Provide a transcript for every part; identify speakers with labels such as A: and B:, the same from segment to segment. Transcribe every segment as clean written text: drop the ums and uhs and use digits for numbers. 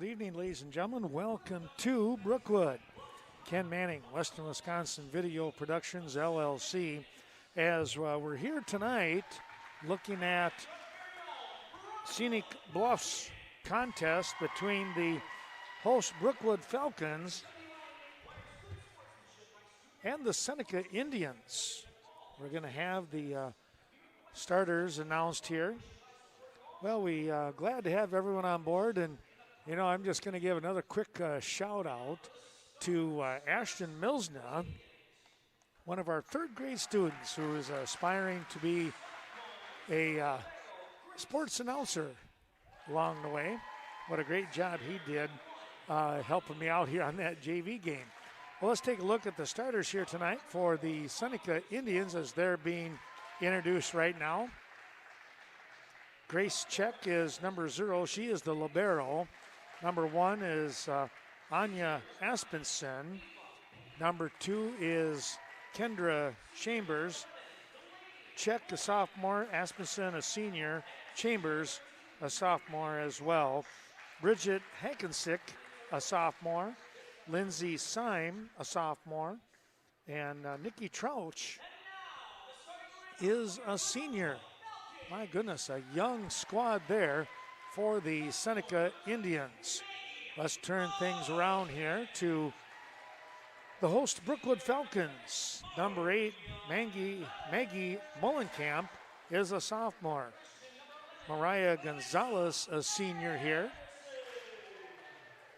A: Good evening, ladies and gentlemen. Welcome to Brookwood. Ken Manning, Western Wisconsin Video Productions, LLC. As we're here tonight looking at Scenic Bluffs contest between the host Brookwood Falcons and the Seneca Indians. We're going to have the starters announced here. Well, we glad to have everyone on board, and you know, I'm just going to give another quick shout out to Ashton Milsna, one of our third grade students who is aspiring to be a sports announcer along the way. What a great job he did helping me out here on that JV game. Well, let's take a look at the starters here tonight for the Seneca Indians as they're being introduced right now. Grace Check is number 0. She is the libero. Number 1 is Anya Aspenson. Number 2 is Kendra Chambers. Check, a sophomore. Aspenson, a senior. Chambers, a sophomore as well. Bridget Hankensick, a sophomore. Lindsay Syme, a sophomore. And Nikki Trouch is a senior. My goodness, a young squad there for the Seneca Indians. Let's turn things around here to the host Brookwood Falcons. Number 8, Maggie Mullenkamp is a sophomore. Mariah Gonzalez, a senior here.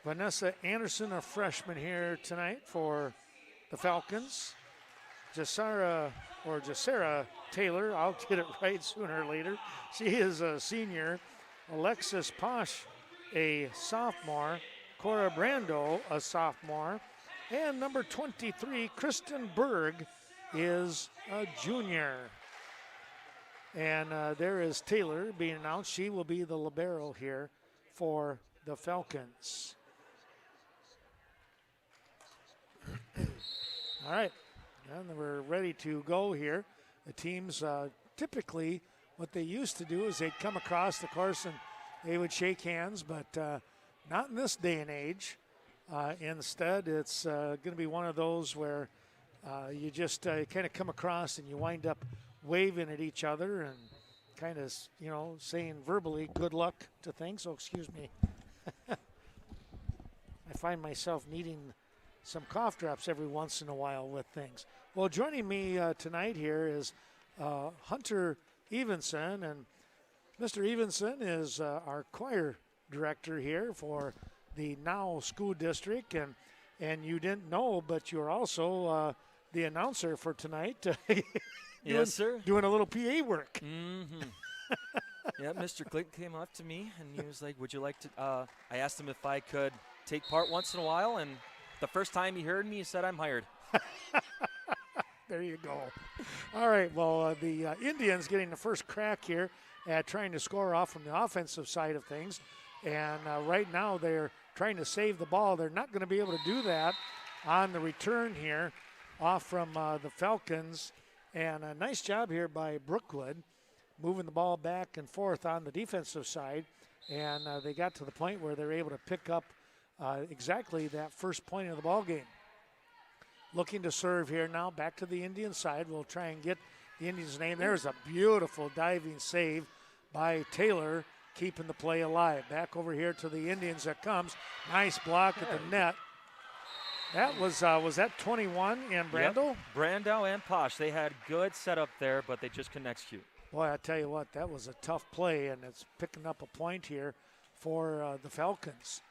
A: Vanessa Anderson, a freshman here tonight for the Falcons. Jasara Taylor, I'll get it right sooner or later. She is a senior. Alexis Posh, a sophomore. Cora Brando, a sophomore. And number 23, Kristen Berg, is a junior. And there is Taylor being announced. She will be the libero here for the Falcons. All right, and we're ready to go here. The teams typically, what they used to do is they'd come across the course and they would shake hands, but not in this day and age. Instead, it's going to be one of those where you just kind of come across and you wind up waving at each other and kind of, you know, saying verbally good luck to things. Oh, excuse me. I find myself needing some cough drops every once in a while with things. Well, joining me tonight here is Hunter Evenson, and Mr. Evenson is our choir director here for the Now School District, and you didn't know, but you're also the announcer for tonight.
B: Yes, sir.
A: Doing a little PA work.
B: Mm-hmm. Yeah, Mr. Glick came up to me, and he was like, would you like to, I asked him if I could take part once in a while, and the first time he heard me, he said, I'm hired.
A: There you go. All right, well, the Indians getting the first crack here at trying to score off from the offensive side of things. And right now they're trying to save the ball. They're not going to be able to do that on the return here off from the Falcons. And a nice job here by Brookwood, moving the ball back and forth on the defensive side. And they got to the point where they're able to pick up exactly that first point of the ball game. Looking to serve here now, back to the Indian side. We'll try and get the Indians' name. There's a beautiful diving save by Taylor, keeping the play alive. Back over here to the Indians that comes. Nice block at the net. That was that 21 and Brando?
B: Yep. Brando and Posh. They had good setup there, but they just couldn't execute.
A: Boy, I tell you what, that was a tough play, and it's picking up a point here for the Falcons.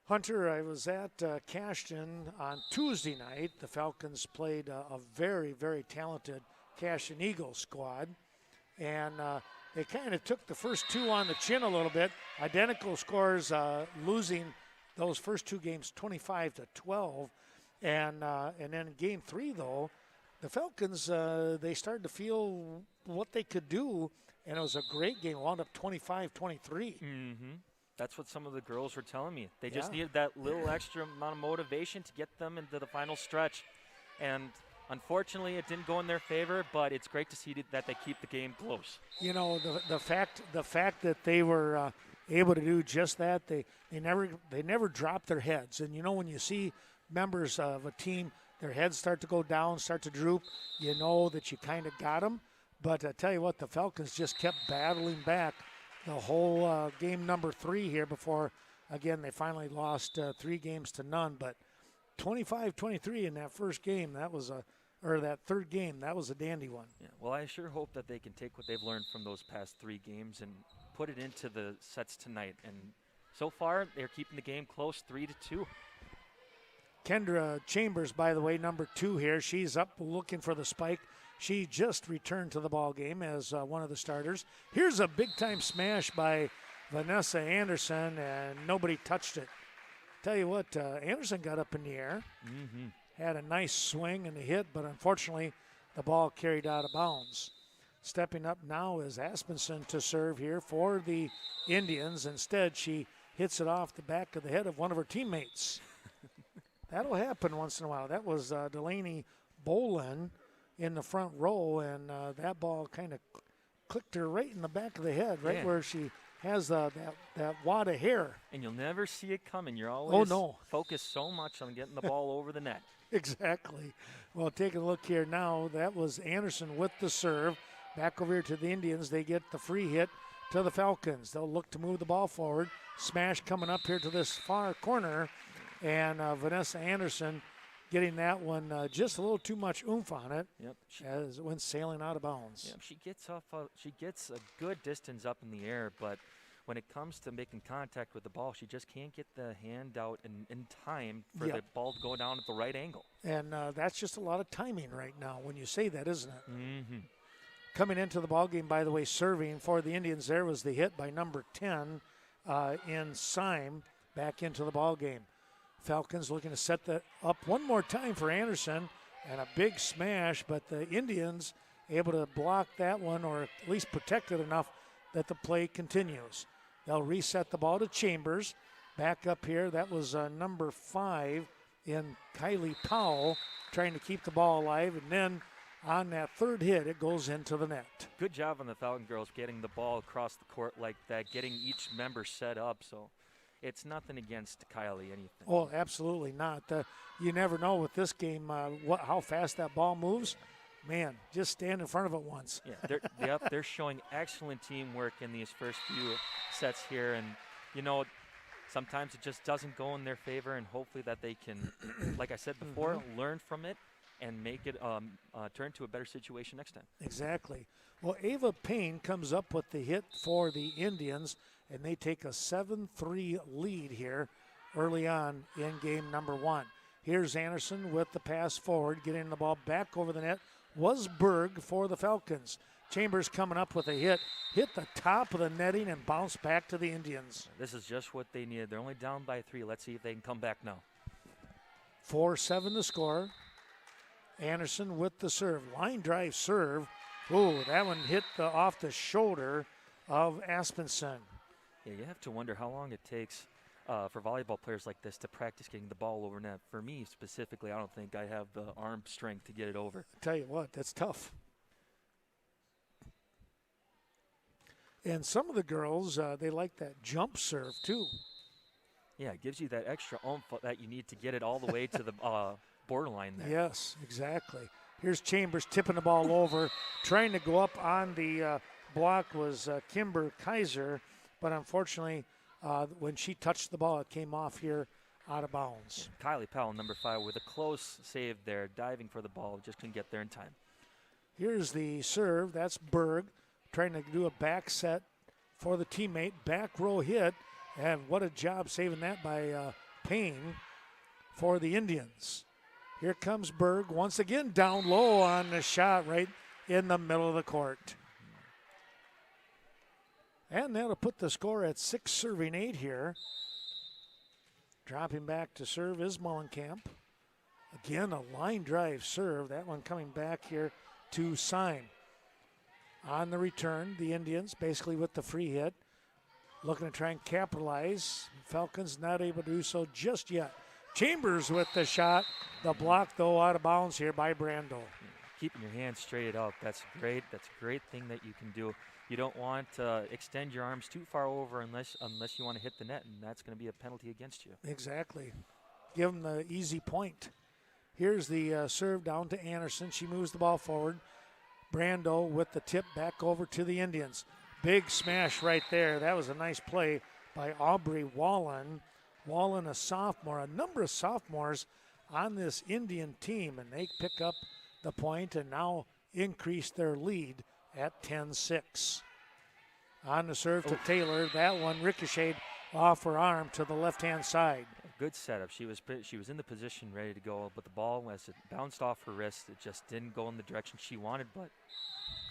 A: Hunter, I was at Cashton on Tuesday night. The Falcons played a very, very talented Cashton Eagles squad. And they kind of took the first two on the chin a little bit. Identical scores, losing those first two games 25-12. And then in game 3, though, the Falcons, they started to feel what they could do. And it was a great game. It wound up 25-23.
B: Mm-hmm. That's what some of the girls were telling me. They just needed that little extra amount of motivation to get them into the final stretch. And unfortunately, it didn't go in their favor, but it's great to see that they keep the game close.
A: You know, the fact that they were able to do just that. They never drop their heads. And, you know, when you see members of a team, their heads start to go down, start to droop, you know that you kind of got them. But I tell you what, the Falcons just kept battling back the whole game number 3 here before, again, they finally lost 3 games to none. But 25-23 in that first game, that third game, that was a dandy one.
B: Yeah, well, I sure hope that they can take what they've learned from those past 3 games and put it into the sets tonight. And so far, they're keeping the game close, 3-2.
A: Kendra Chambers, by the way, number 2 here. She's up looking for the spike. She just returned to the ball game as one of the starters. Here's a big-time smash by Vanessa Anderson, and nobody touched it. Tell you what, Anderson got up in the air, had a nice swing and a hit, but unfortunately the ball carried out of bounds. Stepping up now is Aspenson to serve here for the Indians. Instead, she hits it off the back of the head of one of her teammates. That'll happen once in a while. That was Delaney Bolin in the front row, and that ball kind of clicked her right in the back of the head, right where she has that wad of hair.
B: And you'll never see it coming. You're always
A: no.
B: focused so much on getting the ball over the net.
A: Exactly. Well, take a look here now. That was Anderson with the serve. Back over here to the Indians. They get the free hit to the Falcons. They'll look to move the ball forward. Smash coming up here to this far corner. And Vanessa Anderson getting that one just a little too much oomph on it.
B: Yep.
A: As it went sailing out of bounds.
B: Yep. She gets a good distance up in the air, but when it comes to making contact with the ball, she just can't get the hand out in time for the ball to go down at the right angle.
A: And that's just a lot of timing right now when you say that, isn't it?
B: Mm-hmm.
A: Coming into the ballgame, by the way, serving for the Indians there was the hit by number 10 in Syme back into the ballgame. Falcons looking to set that up one more time for Anderson, and a big smash, but the Indians able to block that one or at least protect it enough that the play continues. They'll reset the ball to Chambers. Back up here, that was number 5 in Kylie Powell trying to keep the ball alive, and then on that third hit, it goes into the net.
B: Good job on the Falcon girls getting the ball across the court like that, getting each member set up. So it's nothing against Kylie, anything.
A: Oh, absolutely not. You never know with this game how fast that ball moves. Man, just stand in front of it once.
B: Yeah, they're showing excellent teamwork in these first few sets here. And, you know, sometimes it just doesn't go in their favor, and hopefully that they can, like I said before, learn from it and make it turn to a better situation next time.
A: Exactly. Well, Ava Payne comes up with the hit for the Indians, and they take a 7-3 lead here early on in game number 1. Here's Anderson with the pass forward, getting the ball back over the net. Was Berg for the Falcons. Chambers coming up with a hit the top of the netting and bounce back to the Indians.
B: This is just what they needed. They're only down by 3. Let's see if they can come back now.
A: 4-7 to score. Anderson with the serve. Line drive serve. Ooh, that one hit off the shoulder of Aspenson.
B: Yeah, you have to wonder how long it takes for volleyball players like this to practice getting the ball over net. For me specifically, I don't think I have the arm strength to get it over.
A: Tell you what, that's tough. And some of the girls, they like that jump serve too.
B: Yeah, it gives you that extra oomph that you need to get it all the way to the borderline there.
A: Yes, exactly. Here's Chambers tipping the ball over. Trying to go up on the block was Kimber Kaiser, but unfortunately, when she touched the ball, it came off here out of bounds.
B: Kylie Powell, number 5, with a close save there, diving for the ball, just couldn't get there in time.
A: Here's the serve. That's Berg trying to do a back set for the teammate. Back row hit, and what a job saving that by Payne for the Indians. Here comes Berg once again down low on the shot right in the middle of the court. And that'll put the score at 6-8 here. Dropping back to serve is Mullenkamp. Again, a line drive serve. That one coming back here to Syme. On the return, the Indians basically with the free hit. Looking to try and capitalize. Falcons not able to do so just yet. Chambers with the shot. The block, though, out of bounds here by Brandel.
B: keeping your hands straight out. That's great. That's a great thing that you can do. You don't want to extend your arms too far over unless you want to hit the net, and that's going to be a penalty against you.
A: Exactly. Give them the easy point. Here's the serve down to Anderson. She moves the ball forward. Brando with the tip back over to the Indians. Big smash right there. That was a nice play by Aubrey Wallen. Wallen, a sophomore. A number of sophomores on this Indian team, and they pick up the point and now increase their lead at 10-6. On the serve to Taylor. That one ricocheted off her arm to the left-hand side.
B: Good setup. She was in the position ready to go, but the ball, as it bounced off her wrist, it just didn't go in the direction she wanted, but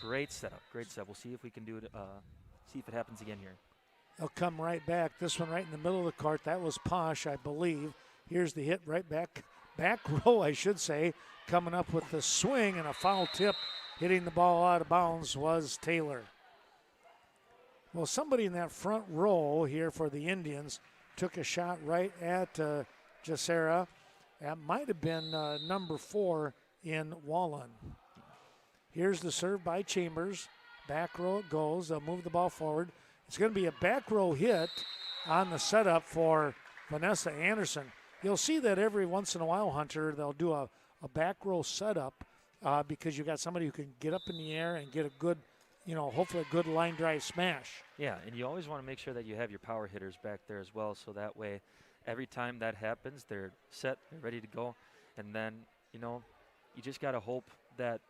B: great setup. Great setup. We'll see if we can do it, see if it happens again here.
A: They'll come right back. This one right in the middle of the court. That was Posh, I believe. Here's the hit right back row, I should say. Coming up with the swing and a foul tip. Hitting the ball out of bounds was Taylor. Well, somebody in that front row here for the Indians took a shot right at Jacera. That might have been number 4 in Wallen. Here's the serve by Chambers. Back row it goes. They'll move the ball forward. It's going to be a back row hit on the setup for Vanessa Anderson. You'll see that every once in a while, Hunter, they'll do a back row setup because you got somebody who can get up in the air and get a good, hopefully a good line drive smash.
B: Yeah, and you always want to make sure that you have your power hitters back there as well, so that way every time that happens, they're set, they're ready to go. And then, you just got to hope that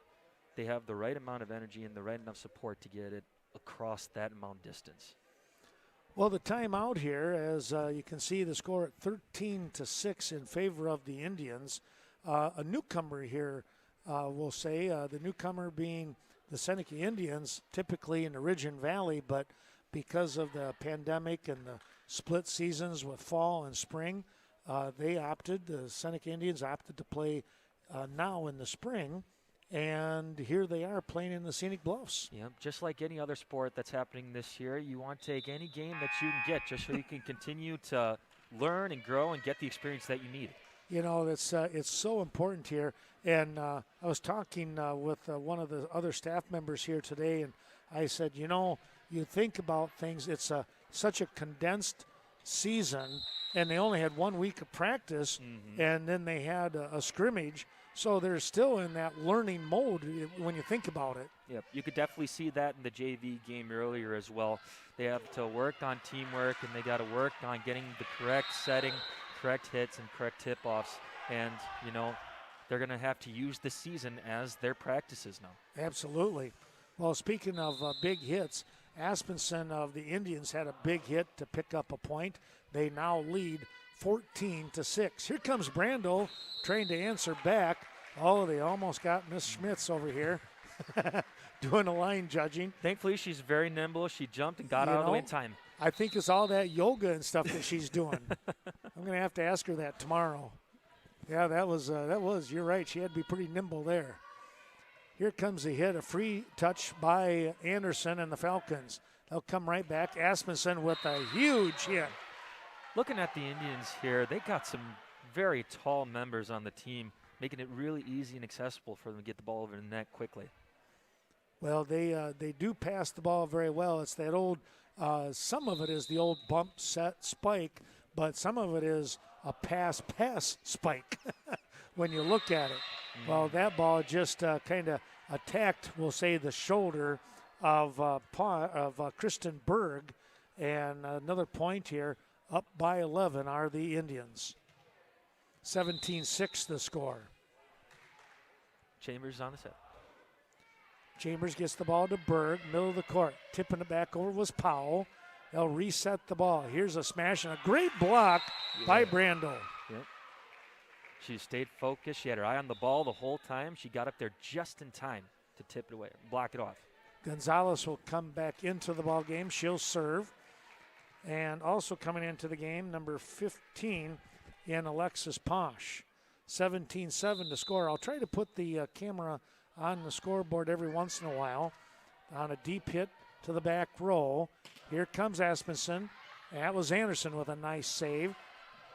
B: they have the right amount of energy and the right enough support to get it across that amount of distance.
A: Well, the timeout here, as you can see the score at 13-6 in favor of the Indians. A newcomer here, we'll say, the newcomer being the Seneca Indians, typically in the Ridge and Valley, but because of the pandemic and the split seasons with fall and spring, the Seneca Indians opted to play now in the spring. And here they are playing in the Scenic Bluffs. Yeah,
B: just like any other sport that's happening this year, you want to take any game that you can get just so you can continue to learn and grow and get the experience that you need.
A: It's so important here. And I was talking with one of the other staff members here today, and I said, you think about things, it's such a condensed season, and they only had 1 week of practice, and then they had a scrimmage. So they're still in that learning mode when you think about it.
B: Yep, you could definitely see that in the JV game earlier as well. They have to work on teamwork, and they got to work on getting the correct setting, correct hits, and correct tip-offs. And, they're going to have to use the season as their practices now.
A: Absolutely. Well, speaking of big hits, Aspenson of the Indians had a big hit to pick up a point. They now lead 14-6. Here comes Brando trying to answer back. Oh, they almost got Miss Schmitz over here doing the line judging.
B: Thankfully, she's very nimble. She jumped and got out of the way in time.
A: I think it's all that yoga and stuff that she's doing. I'm going to have to ask her that tomorrow. Yeah, that was, you're right. She had to be pretty nimble there. Here comes the hit, a free touch by Anderson and the Falcons. They'll come right back. Aspenson with a huge hit.
B: Looking at the Indians here, they got some very tall members on the team, making it really easy and accessible for them to get the ball over the net quickly.
A: Well, they do pass the ball very well. It's that old, some of it is the old bump set spike, but some of it is a pass spike when you look at it. Well, that ball just kind of attacked, we'll say, the shoulder of Kristen Berg, and another point here. Up by 11 are the Indians. 17-6 the score.
B: Chambers on the set.
A: Chambers gets the ball to Berg, middle of the court. Tipping it back over was Powell. They'll reset the ball. Here's a smash and a great block by Brando.
B: Yep. She stayed focused. She had her eye on the ball the whole time. She got up there just in time to tip it away, block it off.
A: Gonzalez will come back into the ball game. She'll serve. And also coming into the game, number 15 in Alexis Posh. 17-7 to score. I'll try to put the camera on the scoreboard every once in a while. On a deep hit to the back row. Here comes Aspenson. That was Anderson with a nice save.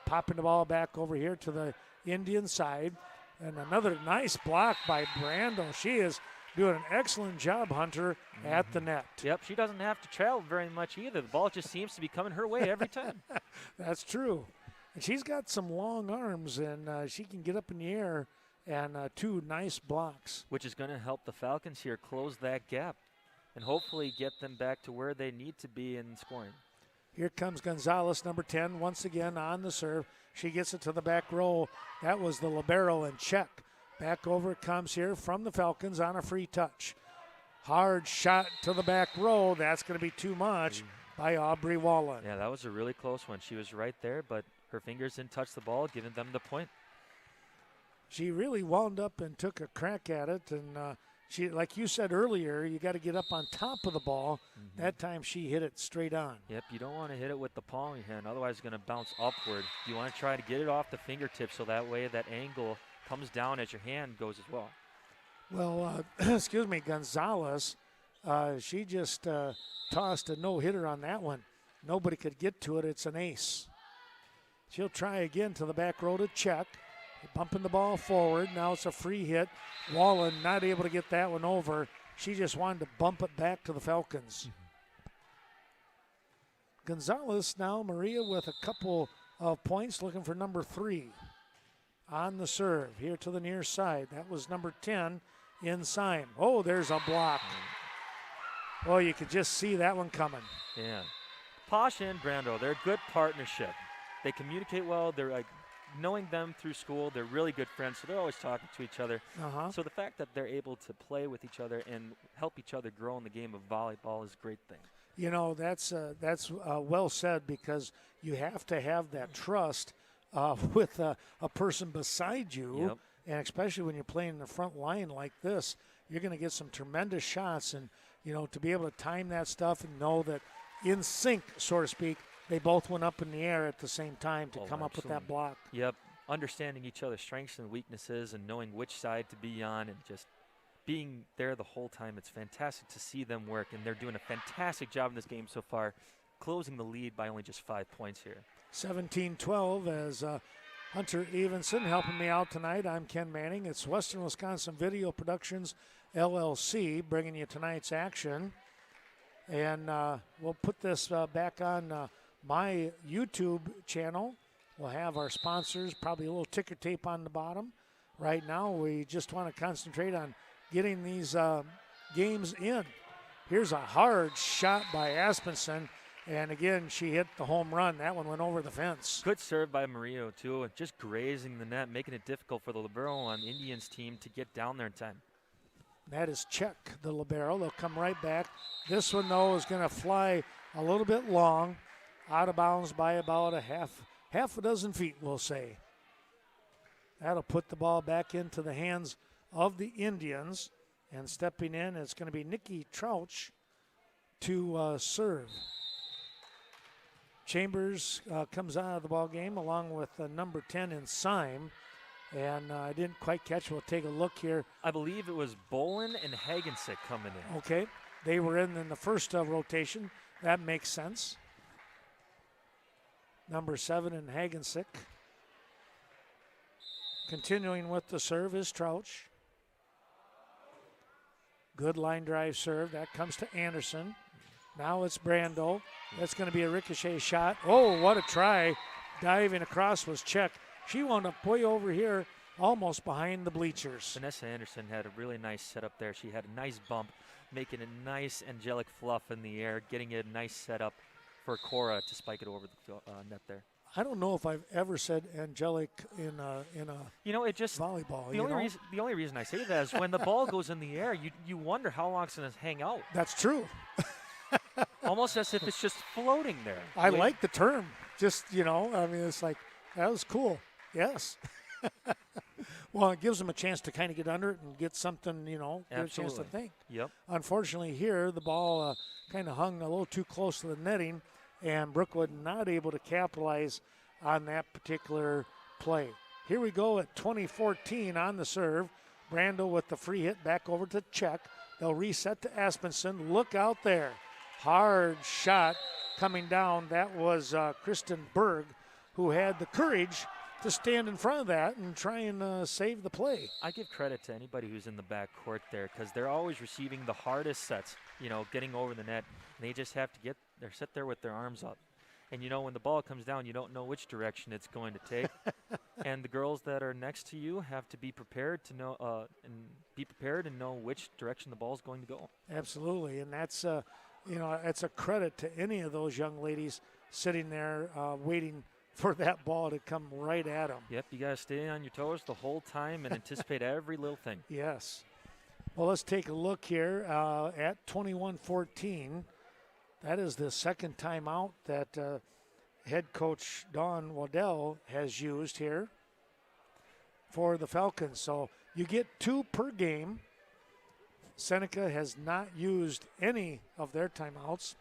A: Popping the ball back over here to the Indian side. And another nice block by Brando. She is doing an excellent job, Hunter, at the net.
B: Yep, she doesn't have to travel very much either. The ball just seems to be coming her way every time.
A: That's true. And she's got some long arms, and she can get up in the air, and 2 nice blocks.
B: Which is going to help the Falcons here close that gap and hopefully get them back to where they need to be in scoring.
A: Here comes Gonzalez, number 10, once again on the serve. She gets it to the back row. That was the libero and check. Back over it comes here from the Falcons on a free touch. Hard shot to the back row. That's going to be too much by Aubrey Wallen.
B: Yeah, that was a really close one. She was right there, but her fingers didn't touch the ball, giving them the point.
A: She really wound up and took a crack at it, and she, like you said earlier, you got to get up on top of the ball. That time she hit it straight on.
B: Yep, you don't want to hit it with the palm of your hand, otherwise it's going to bounce upward. You want to try to get it off the fingertips so that way that angle comes down as your hand goes as well.
A: Well, excuse me, Gonzalez, she just tossed a no-hitter on that one. Nobody could get to it. It's an ace. She'll try again to the back row to check. Bumping the ball forward. Now it's a free hit. Wallen not able to get that one over. She just wanted to bump it back to the Falcons. Gonzalez now, Maria, with a couple of points, looking for number 3 on the serve. Here to the near side. That was number 10 in Syme. Oh, there's a block. Oh, you could just see that one coming.
B: Yeah. Pasha and Brando, they're a good partnership. They communicate well. They're like, knowing them through school, they're really good friends, so they're always talking to each other. So the fact that they're able to play with each other and help each other grow in the game of volleyball is a great thing.
A: You know, that's well said, because you have to have that trust with a person beside you, and especially when you're playing in the front line like this, you're going to get some tremendous shots, and, you know, to be able to time that stuff and know that in sync, so to speak, they both went up in the air at the same time to come up with that block.
B: Yep, understanding each other's strengths and weaknesses and knowing which side to be on and just being there the whole time. It's fantastic to see them work, and they're doing a fantastic job in this game so far, closing the lead by only just 5 points here.
A: 17-12 as Hunter Evenson helping me out tonight. I'm Ken Manning. It's Western Wisconsin Video Productions, LLC, bringing you tonight's action. And we'll put this back on my YouTube channel. We'll have our sponsors, probably a little ticker tape on the bottom. Right now, we just want to concentrate on getting these games in. Here's a hard shot by Aspenson, and again, she hit the home run. That one went over the fence.
B: Good serve by Murillo, too, just grazing the net, making it difficult for the libero on Indians team to get down there in time.
A: That is check, the libero. They'll come right back. This one, though, is going to fly a little bit long, out of bounds by about a half a dozen feet, we'll say. That'll put the ball back into the hands of the Indians. And stepping in, it's going to be Nikki Trouch to serve. Chambers comes out of the ball game along with number 10 in Syme. And I didn't quite catch. We'll take a look here.
B: I believe it was Bolin and Hagensick coming in.
A: Okay. They were in the first rotation. That makes sense. Number 7 in Hagensick. Continuing with the serve is Trouch. Good line drive serve. That comes to Anderson. Now it's Brando. That's going to be a ricochet shot. Oh, what a try. Diving across was checked. She wound up way over here, almost behind the bleachers.
B: Vanessa Anderson had a really nice setup there. She had a nice bump, making a nice angelic fluff in the air, getting a nice setup for Cora to spike it over the net there.
A: I don't know if I've ever said angelic in a
B: it just
A: volleyball.
B: The only reason I say that is when the ball goes in the air, you wonder how long it's going to hang out.
A: That's true.
B: Almost as if it's just floating there.
A: I like the term. Just, it's like, that was cool. Yes. Well, it gives them a chance to kind of get under it and get something, get a chance to think.
B: Yep.
A: Unfortunately here, the ball kind of hung a little too close to the netting, and Brookwood not able to capitalize on that particular play. Here we go at 20-14 on the serve. Brando with the free hit back over to check. They'll reset to Aspenson. Look out there. Hard shot coming down. That was Kristen Berg, who had the courage to stand in front of that and try and save the play.
B: I give credit to anybody who's in the back court there because they're always receiving the hardest sets, getting over the net. And they just have to they're sit there with their arms up. And, when the ball comes down, you don't know which direction it's going to take. And the girls that are next to you have to be prepared to know and know which direction the ball is going to go.
A: Absolutely, and that's it's a credit to any of those young ladies sitting there waiting for that ball to come right at them.
B: Yep, you got to stay on your toes the whole time and anticipate every little thing.
A: Yes. Well, let's take a look here at 21-14. That is the second timeout that head coach Dawn Waddell has used here for the Falcons. So you get 2 per game. Seneca has not used any of their timeouts.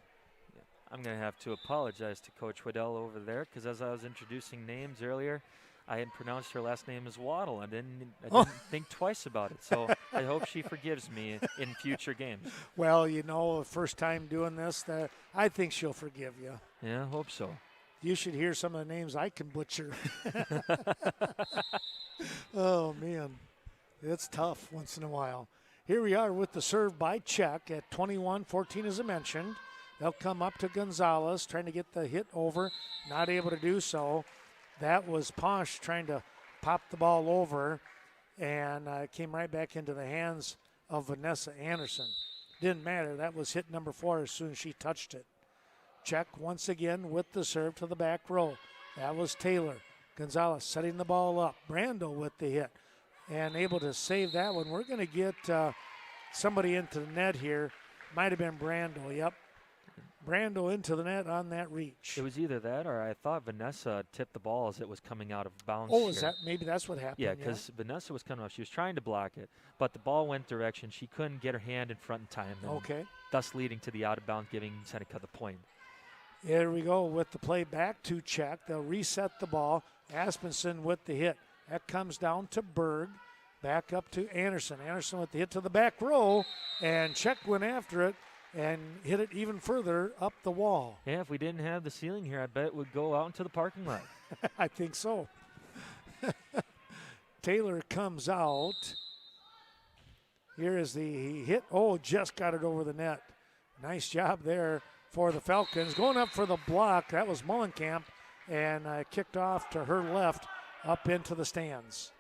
B: I'm going to have to apologize to Coach Waddell over there because as I was introducing names earlier, I had pronounced her last name as Waddle. I didn't think twice about it. So I hope she forgives me in future games.
A: Well, the first time doing this, I think she'll forgive you.
B: Yeah, I hope so.
A: You should hear some of the names I can butcher. Oh, man. It's tough once in a while. Here we are with the serve by Czech at 21-14, as I mentioned. They'll come up to Gonzalez, trying to get the hit over. Not able to do so. That was Posh trying to pop the ball over, and came right back into the hands of Vanessa Anderson. Didn't matter. That was hit number 4 as soon as she touched it. Czech once again with the serve to the back row. That was Taylor. Gonzalez setting the ball up. Brando with the hit and able to save that one. We're going to get somebody into the net here. Might have been Brando. Yep. Brando into the net on that reach.
B: It was either that or I thought Vanessa tipped the ball as it was coming out of bounds.
A: Oh, is that maybe that's what happened?
B: Yeah, because Vanessa was coming up. She was trying to block it, but the ball went direction. She couldn't get her hand in front in time.
A: Okay.
B: Thus leading to the out of bounds, giving Seneca the point.
A: Here we go with the play back to Czech. They'll reset the ball. Aspenson with the hit. That comes down to Berg. Back up to Anderson. Anderson with the hit to the back row, and Czech went after it and hit it even further up the wall.
B: Yeah, if we didn't have the ceiling here, I bet it would go out into the parking lot.
A: I think so. Taylor comes out. Here is the hit. Oh, just got it over the net. Nice job there for the Falcons. Going up for the block. That was Mullenkamp, and kicked off to her left up into the stands.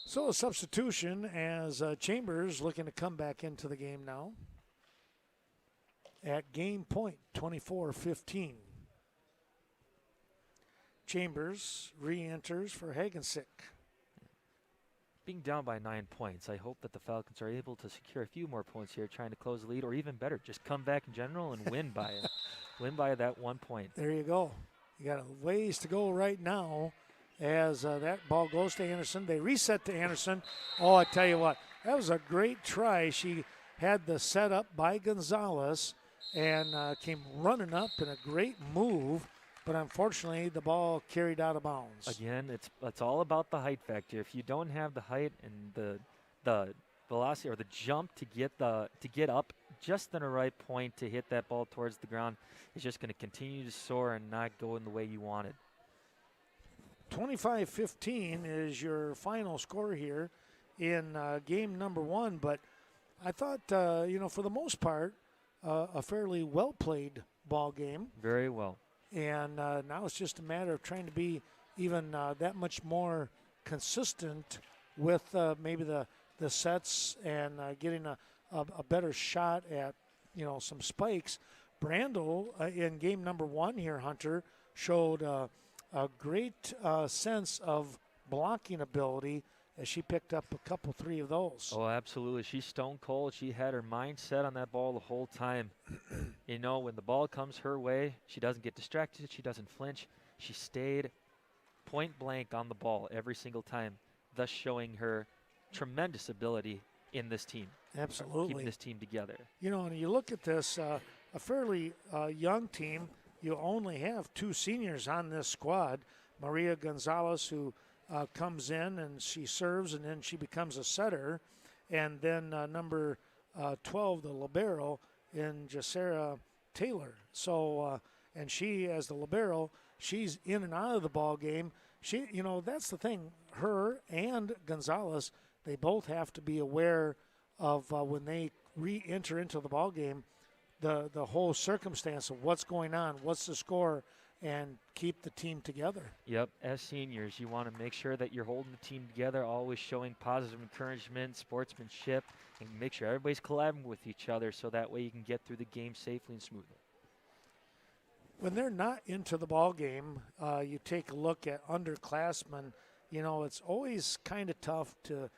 A: So a substitution as Chambers looking to come back into the game now. At game point, 24-15. Chambers re-enters for Hagensick.
B: Being down by 9 points, I hope that the Falcons are able to secure a few more points here, trying to close the lead, or even better, just come back in general and win by it. Win by that 1 point.
A: There you go. You got a ways to go right now. As that ball goes to Anderson. They reset to Anderson. Oh, I tell you what, that was a great try. She had the setup by Gonzalez and came running up in a great move, but unfortunately the ball carried out of bounds.
B: Again, it's all about the height factor. If you don't have the height and the velocity or the jump to get up just in the right point to hit that ball towards the ground, it's just going to continue to soar and not go in the way you want it.
A: 25-15 is your final score here in game number 1, but I thought, for the most part, a fairly well-played ball game.
B: Very well.
A: And now it's just a matter of trying to be even that much more consistent with maybe the sets and getting a better shot at, some spikes. Brandel in game number 1 here, Hunter, showed a great sense of blocking ability as she picked up a couple, 3 of those.
B: Oh, absolutely. She's stone cold. She had her mind set on that ball the whole time. When the ball comes her way, she doesn't get distracted. She doesn't flinch. She stayed point blank on the ball every single time, thus showing her tremendous ability in this team.
A: Absolutely.
B: Keeping this team together.
A: And you look at this, a fairly young team. You only have 2 seniors on this squad. Maria Gonzalez, who comes in and she serves and then she becomes a setter. And then number 12, the libero, in Jacera Taylor. So, and she, as the libero, she's in and out of the ball game. She, that's the thing. Her and Gonzalez, they both have to be aware of when they re-enter into the ball game, the whole circumstance of what's going on, what's the score, and keep the team together.
B: Yep, as seniors, you want to make sure that you're holding the team together, always showing positive encouragement, sportsmanship, and make sure everybody's collaborating with each other so that way you can get through the game safely and smoothly.
A: When they're not into the ball game, you take a look at underclassmen. It's always kind of tough to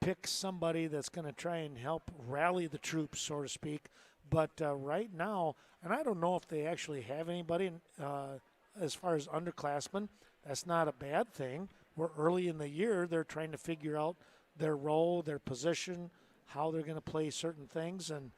A: pick somebody that's going to try and help rally the troops, so to speak. But right now, and I don't know if they actually have anybody as far as underclassmen. That's not a bad thing. We're early in the year. They're trying to figure out their role, their position, how they're going to play certain things. And,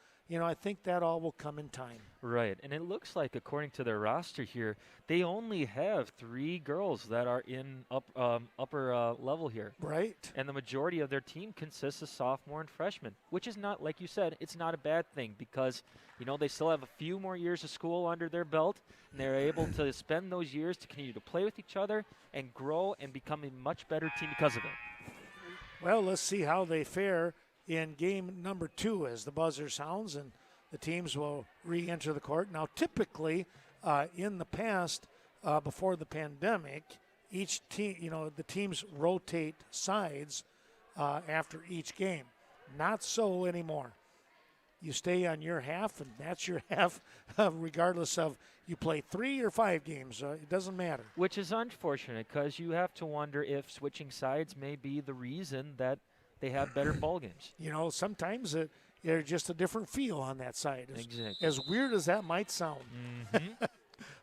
A: I think that all will come in time.
B: Right, and it looks like, according to their roster here, they only have 3 girls that are in upper level here.
A: Right.
B: And the majority of their team consists of sophomore and freshmen, which is not, like you said, it's not a bad thing because, they still have a few more years of school under their belt, and they're able to spend those years to continue to play with each other and grow and become a much better team because of it.
A: Well, let's see how they fare in game number 2 as the buzzer sounds and the teams will re-enter the court. Now, typically, in the past, before the pandemic, each team, the teams rotate sides after each game. Not so anymore. You stay on your half, and that's your half, regardless of you play 3 or 5 games. It doesn't matter.
B: Which is unfortunate because you have to wonder if switching sides may be the reason that they have better ball games.
A: Sometimes there's just a different feel on that side.
B: Exactly.
A: As weird as that might sound.
B: Mm-hmm.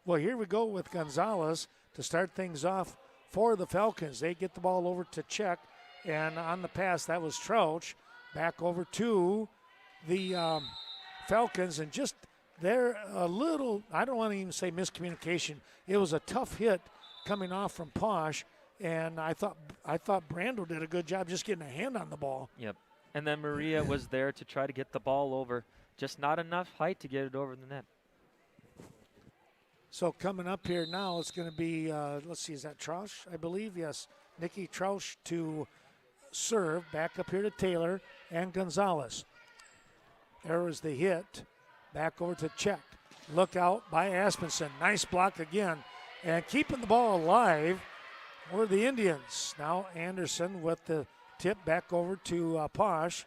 A: Well, here we go with Gonzalez to start things off for the Falcons. They get the ball over to Czech, and on the pass, that was Trouch. Back over to the Falcons, and just they're a little, I don't want to even say miscommunication. It was a tough hit coming off from Posh, and I thought Brando did a good job just getting a hand on the ball.
B: Yep. And then Maria was there to try to get the ball over. Just not enough height to get it over the net.
A: So coming up here now, it's going to be, let's see, is that Troush, I believe? Yes, Nikki Troush to serve. Back up here to Taylor and Gonzalez. There was the hit. Back over to Czech. Look out by Aspenson. Nice block again. And keeping the ball alive were the Indians. Now Anderson with the tip back over to Posh.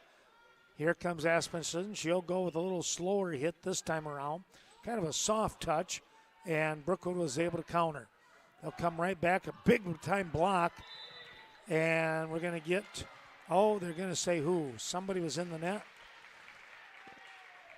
A: Here comes Aspenson. She'll go with a little slower hit this time around. Kind of a soft touch. And Brookwood was able to counter. They'll come right back. A big-time block. And we're going to get, they're going to say who? Somebody was in the net.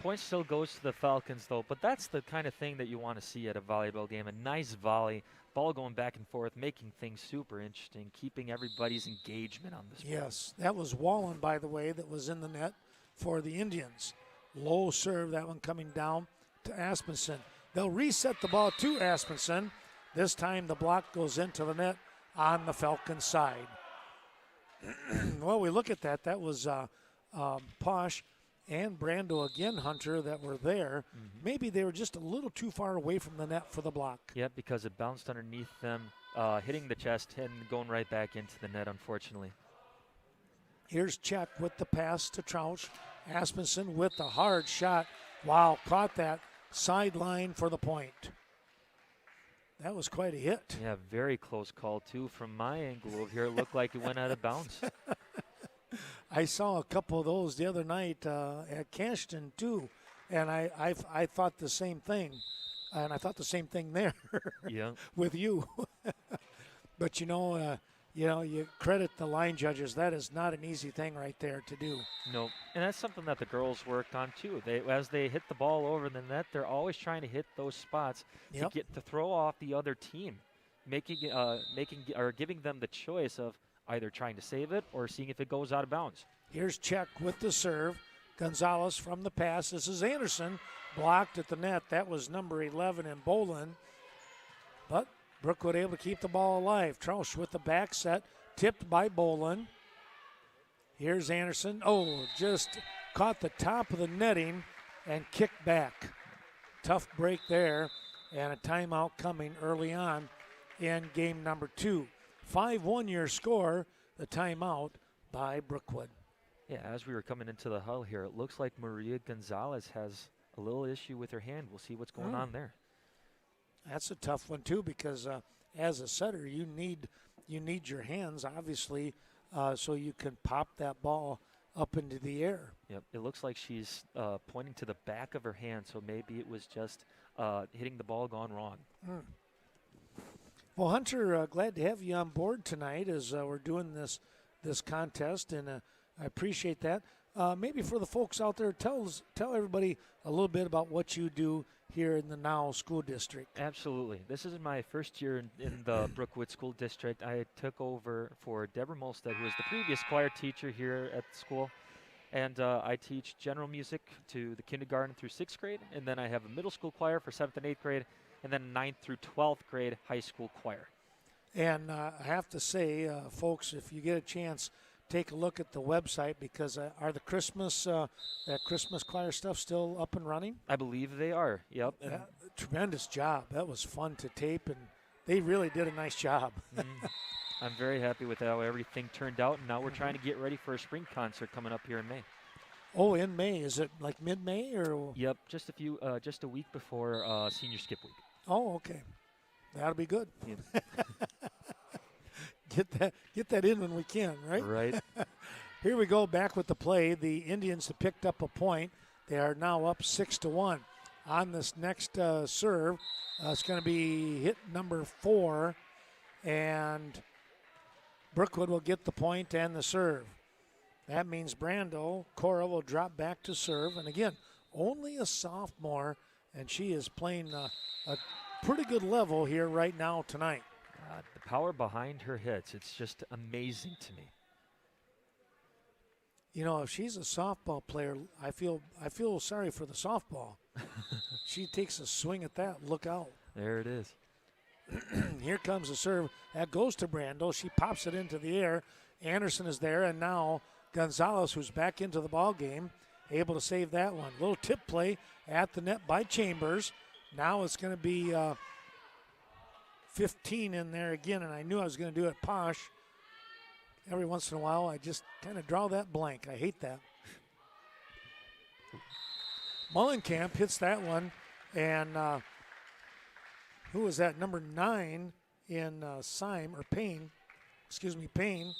B: Point still goes to the Falcons, though, but that's the kind of thing that you want to see at a volleyball game. A nice volley, ball going back and forth, making things super interesting, keeping everybody's engagement on this.
A: Yes, that was Wallen, by the way, that was in the net for the Indians. Low serve, that one coming down to Aspenson. They'll reset the ball to Aspenson. This time the block goes into the net on the Falcons side. Well, we look at that. That was Posh and Brando again, Hunter, that were there. Mm-hmm. Maybe they were just a little too far away from the net for the block.
B: Yeah, because it bounced underneath them, hitting the chest and going right back into the net, unfortunately.
A: Here's Czech with the pass to Trouch. Aspenson with the hard shot. Wow, caught that sideline for the point. That was quite a hit.
B: Yeah, very close call, too. From my angle over here, it looked like it went out of bounds.
A: I saw a couple of those the other night at Cashton, too, and I thought the same thing. And I thought the same thing there
B: yeah.
A: with you. But, you credit the line judges. That is not an easy thing right there to do.
B: No, and that's something that the girls worked on, too. As they hit the ball over the net, they're always trying to hit those spots to throw off the other team, giving them the choice of either trying to save it or seeing if it goes out of bounds.
A: Here's Czech with the serve. Gonzalez from the pass. This is Anderson, blocked at the net. That was number 11 in Bolin. But Brookwood able to keep the ball alive. Troush with the back set, tipped by Bolin. Here's Anderson. Just caught the top of the netting and kicked back. Tough break there. and a timeout coming early on in game number 2. 5-1 your score, the timeout by Brookwood.
B: Yeah, as we were coming into the huddle here, it looks like Maria Gonzalez has a little issue with her hand. We'll see what's going on there.
A: That's a tough one too, because as a setter, you need your hands, obviously, so you can pop that ball up into the air.
B: Yep, it looks like she's pointing to the back of her hand, so maybe it was just hitting the ball gone wrong.
A: Well, Hunter, glad to have you on board tonight as we're doing this contest, and I appreciate that. Maybe for the folks out there, tell everybody a little bit about what you do here in the Now School District.
B: Absolutely. This is my first year in the Brookwood School District. I took over for Deborah Molstead, who was the previous choir teacher here at the school. And I teach general music to the kindergarten through 6th grade. And then I have a middle school choir for 7th and 8th grade. And then 9th through 12th grade high school choir.
A: And I have to say, folks, if you get a chance, take a look at the website, because are the that Christmas choir stuff still up and running?
B: I believe they are. Yep.
A: Yeah, tremendous job. That was fun to tape, and they really did a nice job.
B: I'm very happy with how everything turned out, and now we're trying to get ready for a spring concert coming up here in May.
A: Oh, in May. Is it like mid-May or?
B: Yep, just a week before Senior Skip Week.
A: Oh, okay. That'll be good.
B: Yep.
A: Get that in when we can, right?
B: Right.
A: Here we go, back with the play. The Indians have picked up a point. They are now up 6-1. On this next serve, it's going to be hit number 4, and Brookwood will get the point and the serve. That means Brando Cora will drop back to serve, and again, only a sophomore, and she is playing a pretty good level here right now tonight.
B: The power behind her hits, it's just amazing to me.
A: You know, if she's a softball player, I feel sorry for the softball. She takes a swing at that. Look out.
B: There it is.
A: Here comes the serve. That goes to Brando. She pops it into the air. Anderson is there, and now Gonzalez, who's back into the ball game, able to save that one. Little tip play at the net by Chambers. Now it's going to be 15 in there again, and I knew I was going to do it posh. Every once in a while, I just kind of draw that blank. I hate that. Mullenkamp hits that one, and who was that? Number 9 in Payne,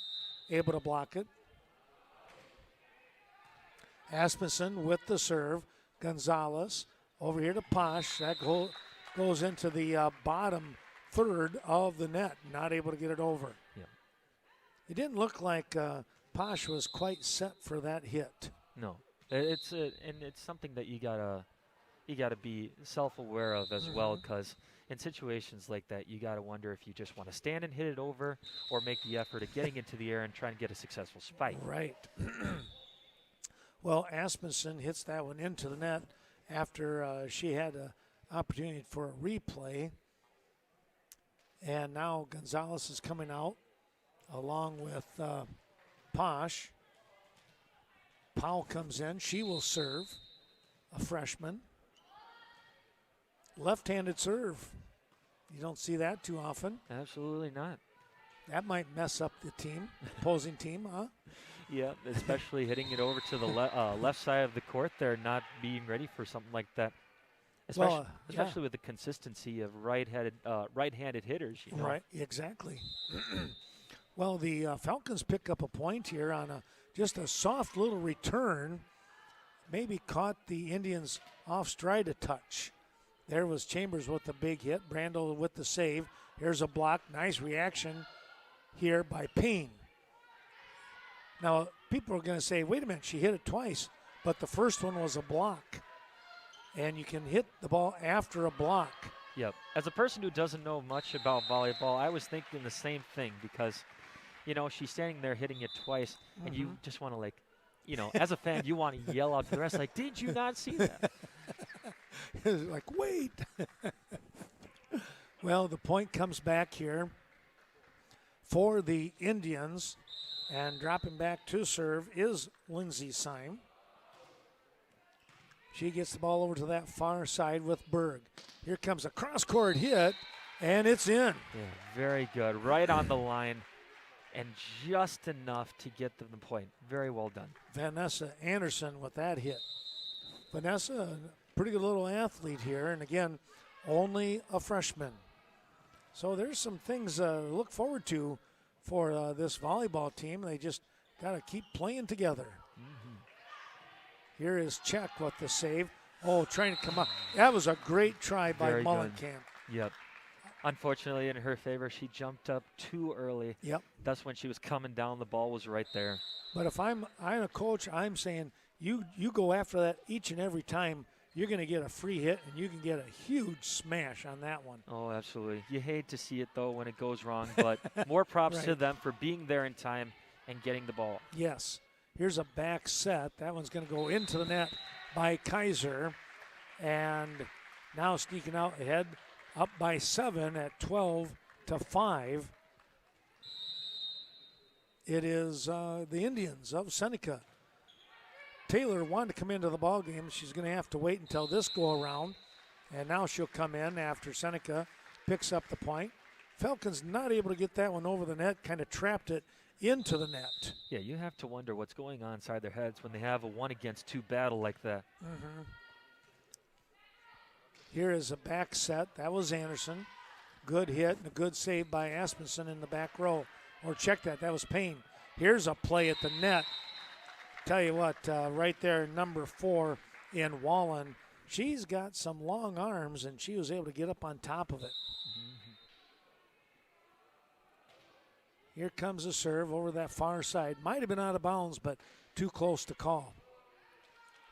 A: able to block it. Asmussen with the serve. Gonzalez over here to Posh. That goes into the bottom third of the net. Not able to get it over.
B: Yeah.
A: It didn't look like Posh was quite set for that hit.
B: No, it's something that you gotta be self-aware of as well, because in situations like that, you gotta wonder if you just want to stand and hit it over, or make the effort of getting into the air and trying to get a successful spike.
A: Right. Well, Asmussen hits that one into the net after she had an opportunity for a replay, and now Gonzalez is coming out along with Posh. Powell comes in. She will serve, a freshman. Left-handed serve. You don't see that too often.
B: Absolutely not.
A: That might mess up the team, opposing team, huh?
B: Yeah, especially hitting it over to the left side of the court there, not being ready for something like that. Especially with the consistency of right-handed hitters. You know?
A: Right, exactly. Well, the Falcons pick up a point here on just a soft little return. Maybe caught the Indians off stride a touch. There was Chambers with the big hit. Brandel with the save. Here's a block. Nice reaction here by Payne. Now, people are going to say, wait a minute, she hit it twice. But the first one was a block. And you can hit the ball after a block.
B: Yep. As a person who doesn't know much about volleyball, I was thinking the same thing, because you know, she's standing there hitting it twice, and you just want to, like, you know, as a fan, you want to yell out to the rest, like, did you not see that?
A: Like, wait. Well, the point comes back here for the Indians, and dropping back to serve is Lindsay Syme. She gets the ball over to that far side with Berg. Here comes a cross-court hit, and it's in.
B: Yeah, very good. Right on the line, and just enough to get to the point. Very well done.
A: Vanessa Anderson with that hit. Vanessa, a pretty good little athlete here, and again, only a freshman. So there's some things to look forward to for this volleyball team. They just got to keep playing together. Here is Check with the save. Oh, trying to come up. That was a great try by
B: Very
A: Mullenkamp.
B: good. Yep. Unfortunately, in her favor, she jumped up too early.
A: Yep.
B: That's when she was coming down. The ball was right there.
A: But if I'm a coach, I'm saying you go after that each and every time. You're going to get a free hit, and you can get a huge smash on that one.
B: Oh, absolutely. You hate to see it, though, when it goes wrong. But more props to them for being there in time and getting the ball.
A: Yes. Here's a back set. That one's going to go into the net by Kaiser. And now sneaking out ahead, up by 7 at 12-5. It is the Indians of Seneca. Taylor wanted to come into the ball game. She's going to have to wait until this go around. And now she'll come in after Seneca picks up the point. Falcons not able to get that one over the net, kind of trapped it into the net.
B: Yeah, you have to wonder what's going on inside their heads when they have a 1-against-2 battle like that.
A: Here is a back set. That was Anderson. Good hit and a good save by Aspenson in the back row. Or check that. That was Payne. Here's a play at the net. Tell you what, right there, number 4 in Wallen. She's got some long arms, and she was able to get up on top of it. Here comes a serve over that far side. Might have been out of bounds, but too close to call.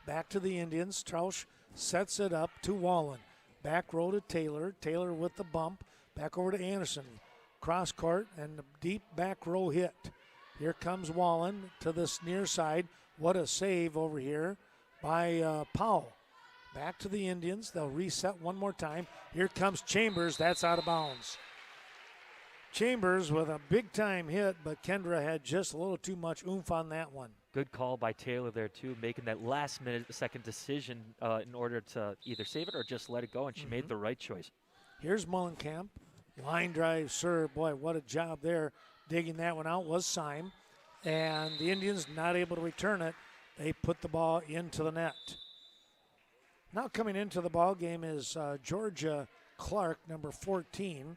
A: Back to the Indians. Trausch sets it up to Wallen. Back row to Taylor. Taylor with the bump. Back over to Anderson. Cross court and the deep back row hit. Here comes Wallen to this near side. What a save over here by Powell. Back to the Indians. They'll reset one more time. Here comes Chambers. That's out of bounds. Chambers with a big-time hit, but Kendra had just a little too much oomph on that one.
B: Good call by Taylor there, too, making that last-minute-second decision in order to either save it or just let it go, and she made the right choice.
A: Here's Mullenkamp. Line drive serve. Boy, what a job there. Digging that one out was Syme. And the Indians not able to return it. They put the ball into the net. Now coming into the ball game is Georgia Clark, number 14.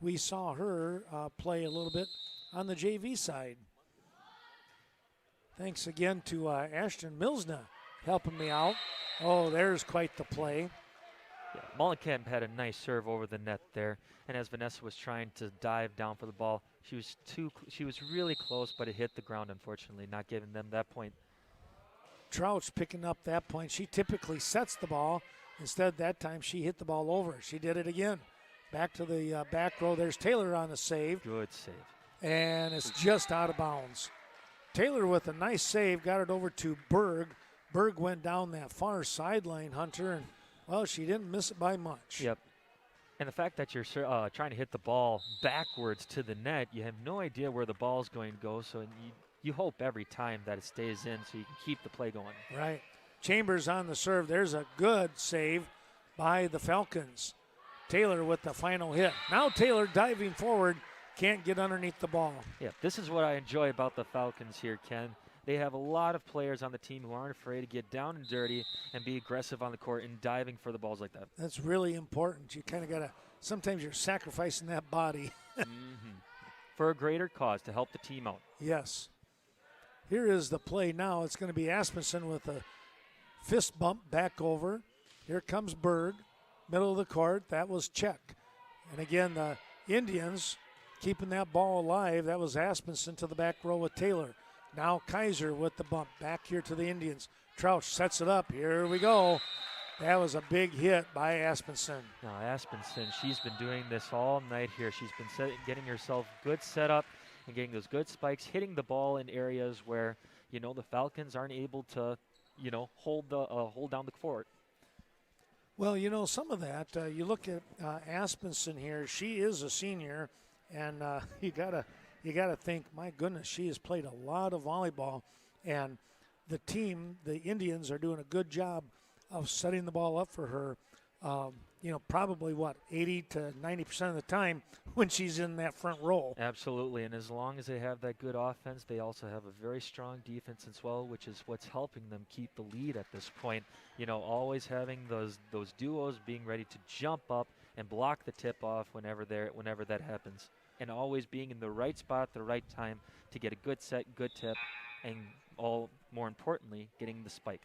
A: We saw her play a little bit on the JV side. Thanks again to Ashton Milsna helping me out. Oh, there's quite the play.
B: Yeah, Mullenkamp had a nice serve over the net there, and as Vanessa was trying to dive down for the ball, she was really close, but it hit the ground, unfortunately, not giving them that point.
A: Trouch picking up that point. She typically sets the ball. Instead, that time she hit the ball over. She did it again. Back to the back row. There's Taylor on the save.
B: Good save.
A: And it's just out of bounds. Taylor with a nice save, got it over to Berg. Berg went down that far sideline, Hunter, and, well, she didn't miss it by much.
B: Yep. And the fact that you're trying to hit the ball backwards to the net, you have no idea where the ball's going to go, so you hope every time that it stays in so you can keep the play going.
A: Right. Chambers on the serve. There's a good save by the Falcons. Taylor with the final hit. Now Taylor diving forward, can't get underneath the ball.
B: Yeah, this is what I enjoy about the Falcons here, Ken. They have a lot of players on the team who aren't afraid to get down and dirty and be aggressive on the court and diving for the balls like that.
A: That's really important. You kind of got to, sometimes you're sacrificing that body.
B: For a greater cause, to help the team out.
A: Yes. Here is the play now. It's going to be Asmussen with a fist bump back over. Here comes Berg, middle of the court. That was Check. And again, the Indians keeping that ball alive. That was Asmussen to the back row with Taylor. Now Kaiser with the bump. Back here to the Indians. Trouch sets it up. Here we go. That was a big hit by Asmussen.
B: Now Asmussen, she's been doing this all night here. She's been getting herself good setup and getting those good spikes, hitting the ball in areas where, the Falcons aren't able to, hold down the court.
A: Well, some of that, you look at Asmussen here. She is a senior, and you gotta think, my goodness, she has played a lot of volleyball, and the team, the Indians, are doing a good job of setting the ball up for her. Probably 80 to 90% of the time when she's in that front row.
B: Absolutely, and as long as they have that good offense, they also have a very strong defense as well, which is what's helping them keep the lead at this point. Always having those duos being ready to jump up and block the tip off whenever that happens, and always being in the right spot at the right time to get a good set, good tip, and more importantly, getting the spike.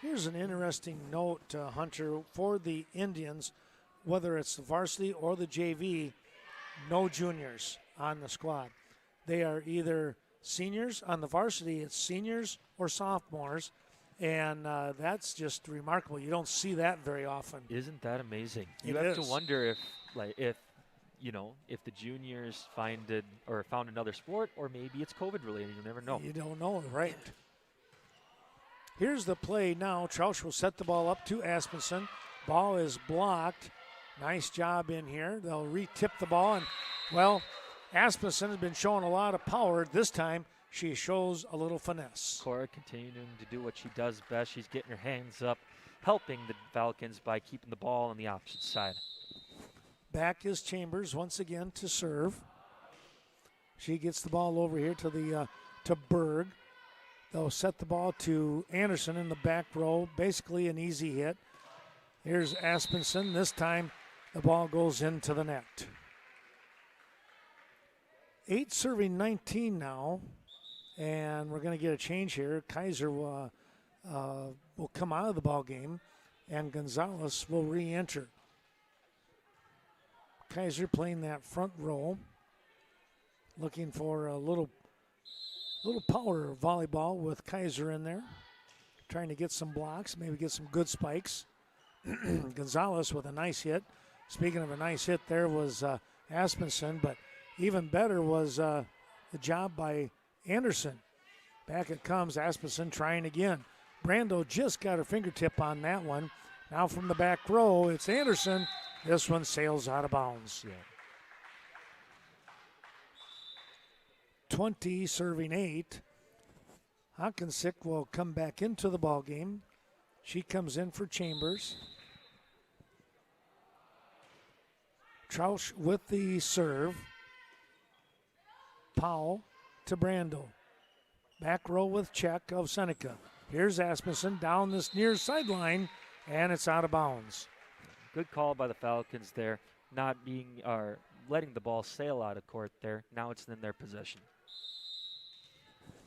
A: Here's an interesting note, Hunter, for the Indians, whether it's the varsity or the JV, no juniors on the squad. They are either seniors. On the varsity, it's seniors or sophomores, and that's just remarkable. You don't see that very often.
B: Isn't that amazing?
A: You
B: have to wonder if the juniors found another sport, or maybe it's COVID related. You never know.
A: You don't know, right? Here's the play now. Troush will set the ball up to Aspenson. Ball is blocked. Nice job in here. They'll re-tip the ball. And, Aspenson has been showing a lot of power. This time, she shows a little finesse.
B: Cora continuing to do what she does best. She's getting her hands up, helping the Falcons by keeping the ball on the opposite side.
A: Back is Chambers once again to serve. She gets the ball over here to Berg. They'll set the ball to Anderson in the back row. Basically an easy hit. Here's Aspenson. This time the ball goes into the net. 8 serving 19 now. And we're going to get a change here. Kaiser will come out of the ball game. And Gonzalez will re-enter. Kaiser playing that front row. Looking for a little power volleyball with Kaiser in there. Trying to get some blocks, maybe get some good spikes. Gonzalez with a nice hit. Speaking of a nice hit, there was Aspenson, but even better was the job by Anderson. Back it comes, Aspenson trying again. Brando just got her fingertip on that one. Now from the back row, it's Anderson. This one sails out of bounds.
B: Yeah.
A: 20 serving 8. Hawkinsick will come back into the ball game. She comes in for Chambers. Troush with the serve. Powell to Brando. Back row with check of Seneca. Here's Asmussen down this near sideline, and it's out of bounds.
B: Good call by the Falcons there, letting the ball sail out of court there. Now it's in their possession.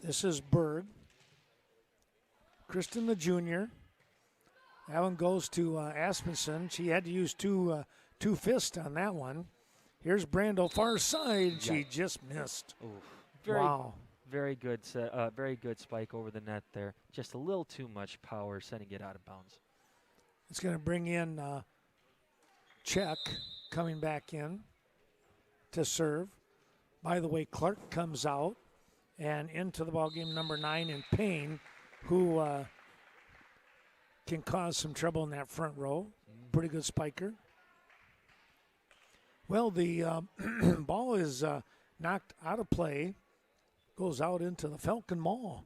A: This is Berg. Kristen the junior. That one goes to Asmussen. She had to use two fists on that one. Here's Brando, far side. Yeah. She just missed.
B: Ooh,
A: wow.
B: Very good spike over the net there. Just a little too much power sending it out of bounds.
A: It's going to bring in Check coming back in to serve. By the way, Clark comes out and into the ballgame, number 9 in Payne, who can cause some trouble in that front row. Pretty good spiker. Well, the ball is knocked out of play. Goes out into the Falcon Mall.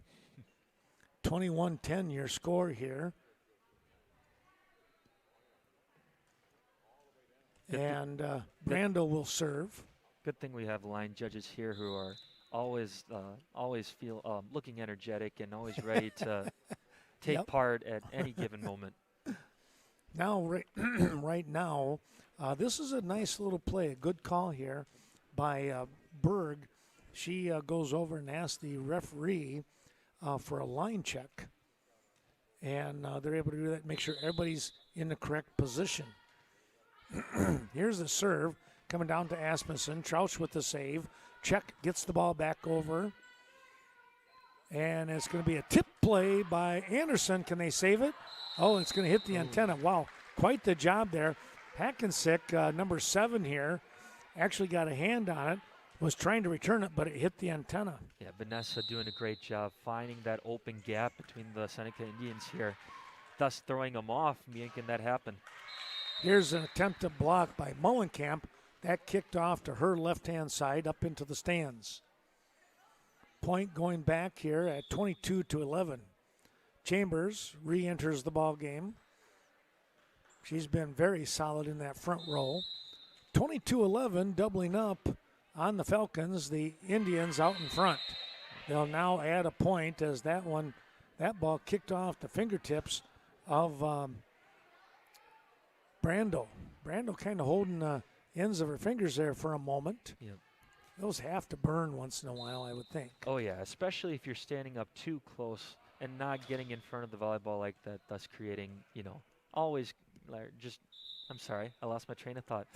A: 21-10 your score here. And Brando will serve.
B: Good thing we have line judges here who are always feel looking energetic and always ready to take part at any given moment.
A: Now, right now, this is a nice little play. A good call here by Berg. She goes over and asks the referee for a line check. And they're able to do that, make sure everybody's in the correct position. Here's the serve coming down to Asmussen. Troush with the save. Check gets the ball back over. And it's going to be a tip play by Anderson. Can they save it? Oh, it's going to hit the antenna. Wow, quite the job there. Hackensick, number 7 here, actually got a hand on it. Was trying to return it, but it hit the antenna.
B: Yeah, Vanessa doing a great job finding that open gap between the Seneca Indians here, thus throwing them off, making that happen.
A: Here's an attempt to block by Mullenkamp. That kicked off to her left-hand side up into the stands. Point going back here at 22-11. Chambers re-enters the ball game. She's been very solid in that front row. 22-11, doubling up on the Falcons. The Indians out in front. They'll now add a point as that ball kicked off the fingertips of Brando. Brando kind of holding the ends of her fingers there for a moment.
B: Yep.
A: Those have to burn once in a while, I would think.
B: Oh, yeah, especially if you're standing up too close and not getting in front of the volleyball like that, thus creating, always I'm sorry, I lost my train of thought.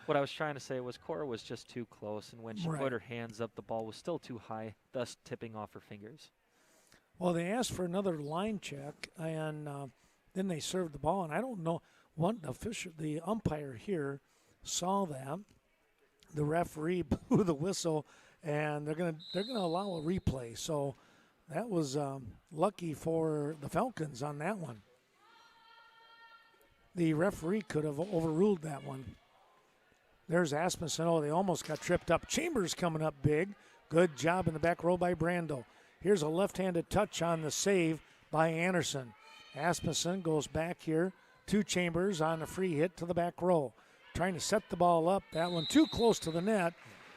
B: What I was trying to say was Cora was just too close, and when she put her hands up, the ball was still too high, thus tipping off her fingers.
A: Well, they asked for another line check, and then they served the ball, and I don't know, the umpire here saw that. The referee blew the whistle, and they're gonna allow a replay. So that was lucky for the Falcons on that one. The referee could have overruled that one. There's Asmussen. Oh, they almost got tripped up. Chambers coming up big. Good job in the back row by Brando. Here's a left-handed touch on the save by Anderson. Asmussen goes back here to Chambers on a free hit to the back row. Trying to set the ball up. That one too close to the net.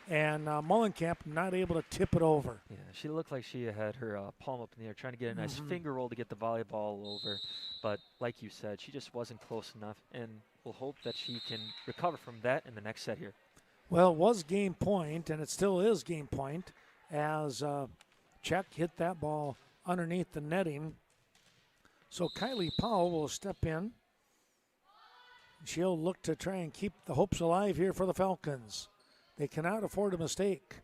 A: And Mullenkamp not able to tip it over.
B: Yeah, she looked like she had her palm up in the air, trying to get a nice finger roll to get the volleyball over. But like you said, she just wasn't close enough, and we'll hope that she can recover from that in the next set here.
A: Well, it was game point, and it still is game point, as Czech hit that ball underneath the netting. So Kylie Powell will step in. She'll look to try and keep the hopes alive here for the Falcons. They cannot afford a mistake.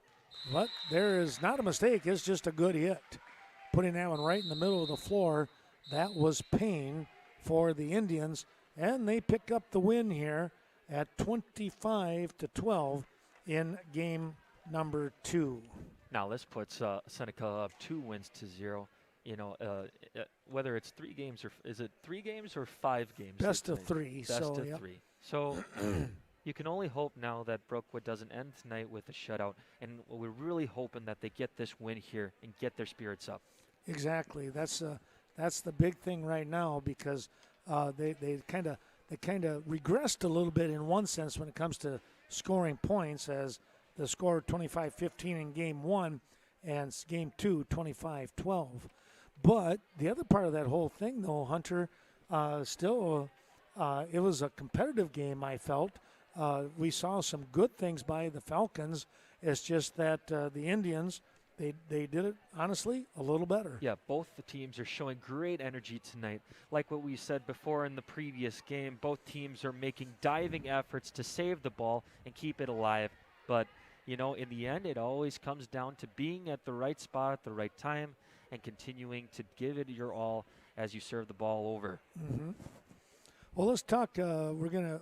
A: But there is not a mistake. It's just a good hit. Putting that one right in the middle of the floor. That was pain for the Indians. And they pick up the win here at 25-12 in game number 2.
B: Now this puts Seneca up 2-0. Whether it's 3 games or is it 3 games or 5 games?
A: Best of 3.
B: Best of 3. So you can only hope now that Brookwood doesn't end tonight with a shutout, and we're really hoping that they get this win here and get their spirits up.
A: Exactly. That's the big thing right now, because they kind of regressed a little bit in one sense when it comes to scoring points, as the score 25-15 in game 1 and game 2 25-12. But the other part of that whole thing, though, Hunter, still it was a competitive game, I felt. We saw some good things by the Falcons. It's just that the Indians, they did it, honestly, a little better.
B: Yeah, both the teams are showing great energy tonight. Like what we said before in the previous game, both teams are making diving efforts to save the ball and keep it alive. But, in the end, it always comes down to being at the right spot at the right time and continuing to give it your all as you serve the ball over.
A: Mm-hmm. Well, let's talk. We're gonna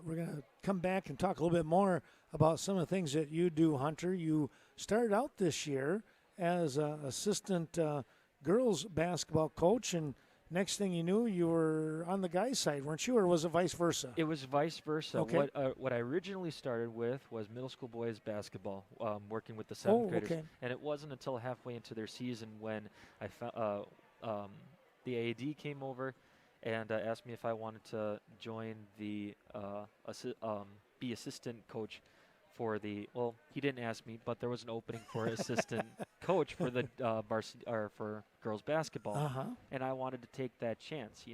A: come back and talk a little bit more about some of the things that you do, Hunter. You started out this year as assistant girls basketball coach, and next thing you knew, you were on the guys' side, weren't you, or was it vice versa?
B: It was vice versa.
A: Okay.
B: What I originally started with was middle school boys basketball, working with the seventh graders.
A: Okay.
B: And it wasn't until halfway into their season when I found the AAD came over and asked me if I wanted to join the be assistant coach for the. Well, he didn't ask me, but there was an opening for assistant coach for the varsity or for girls basketball, and I wanted to take that chance.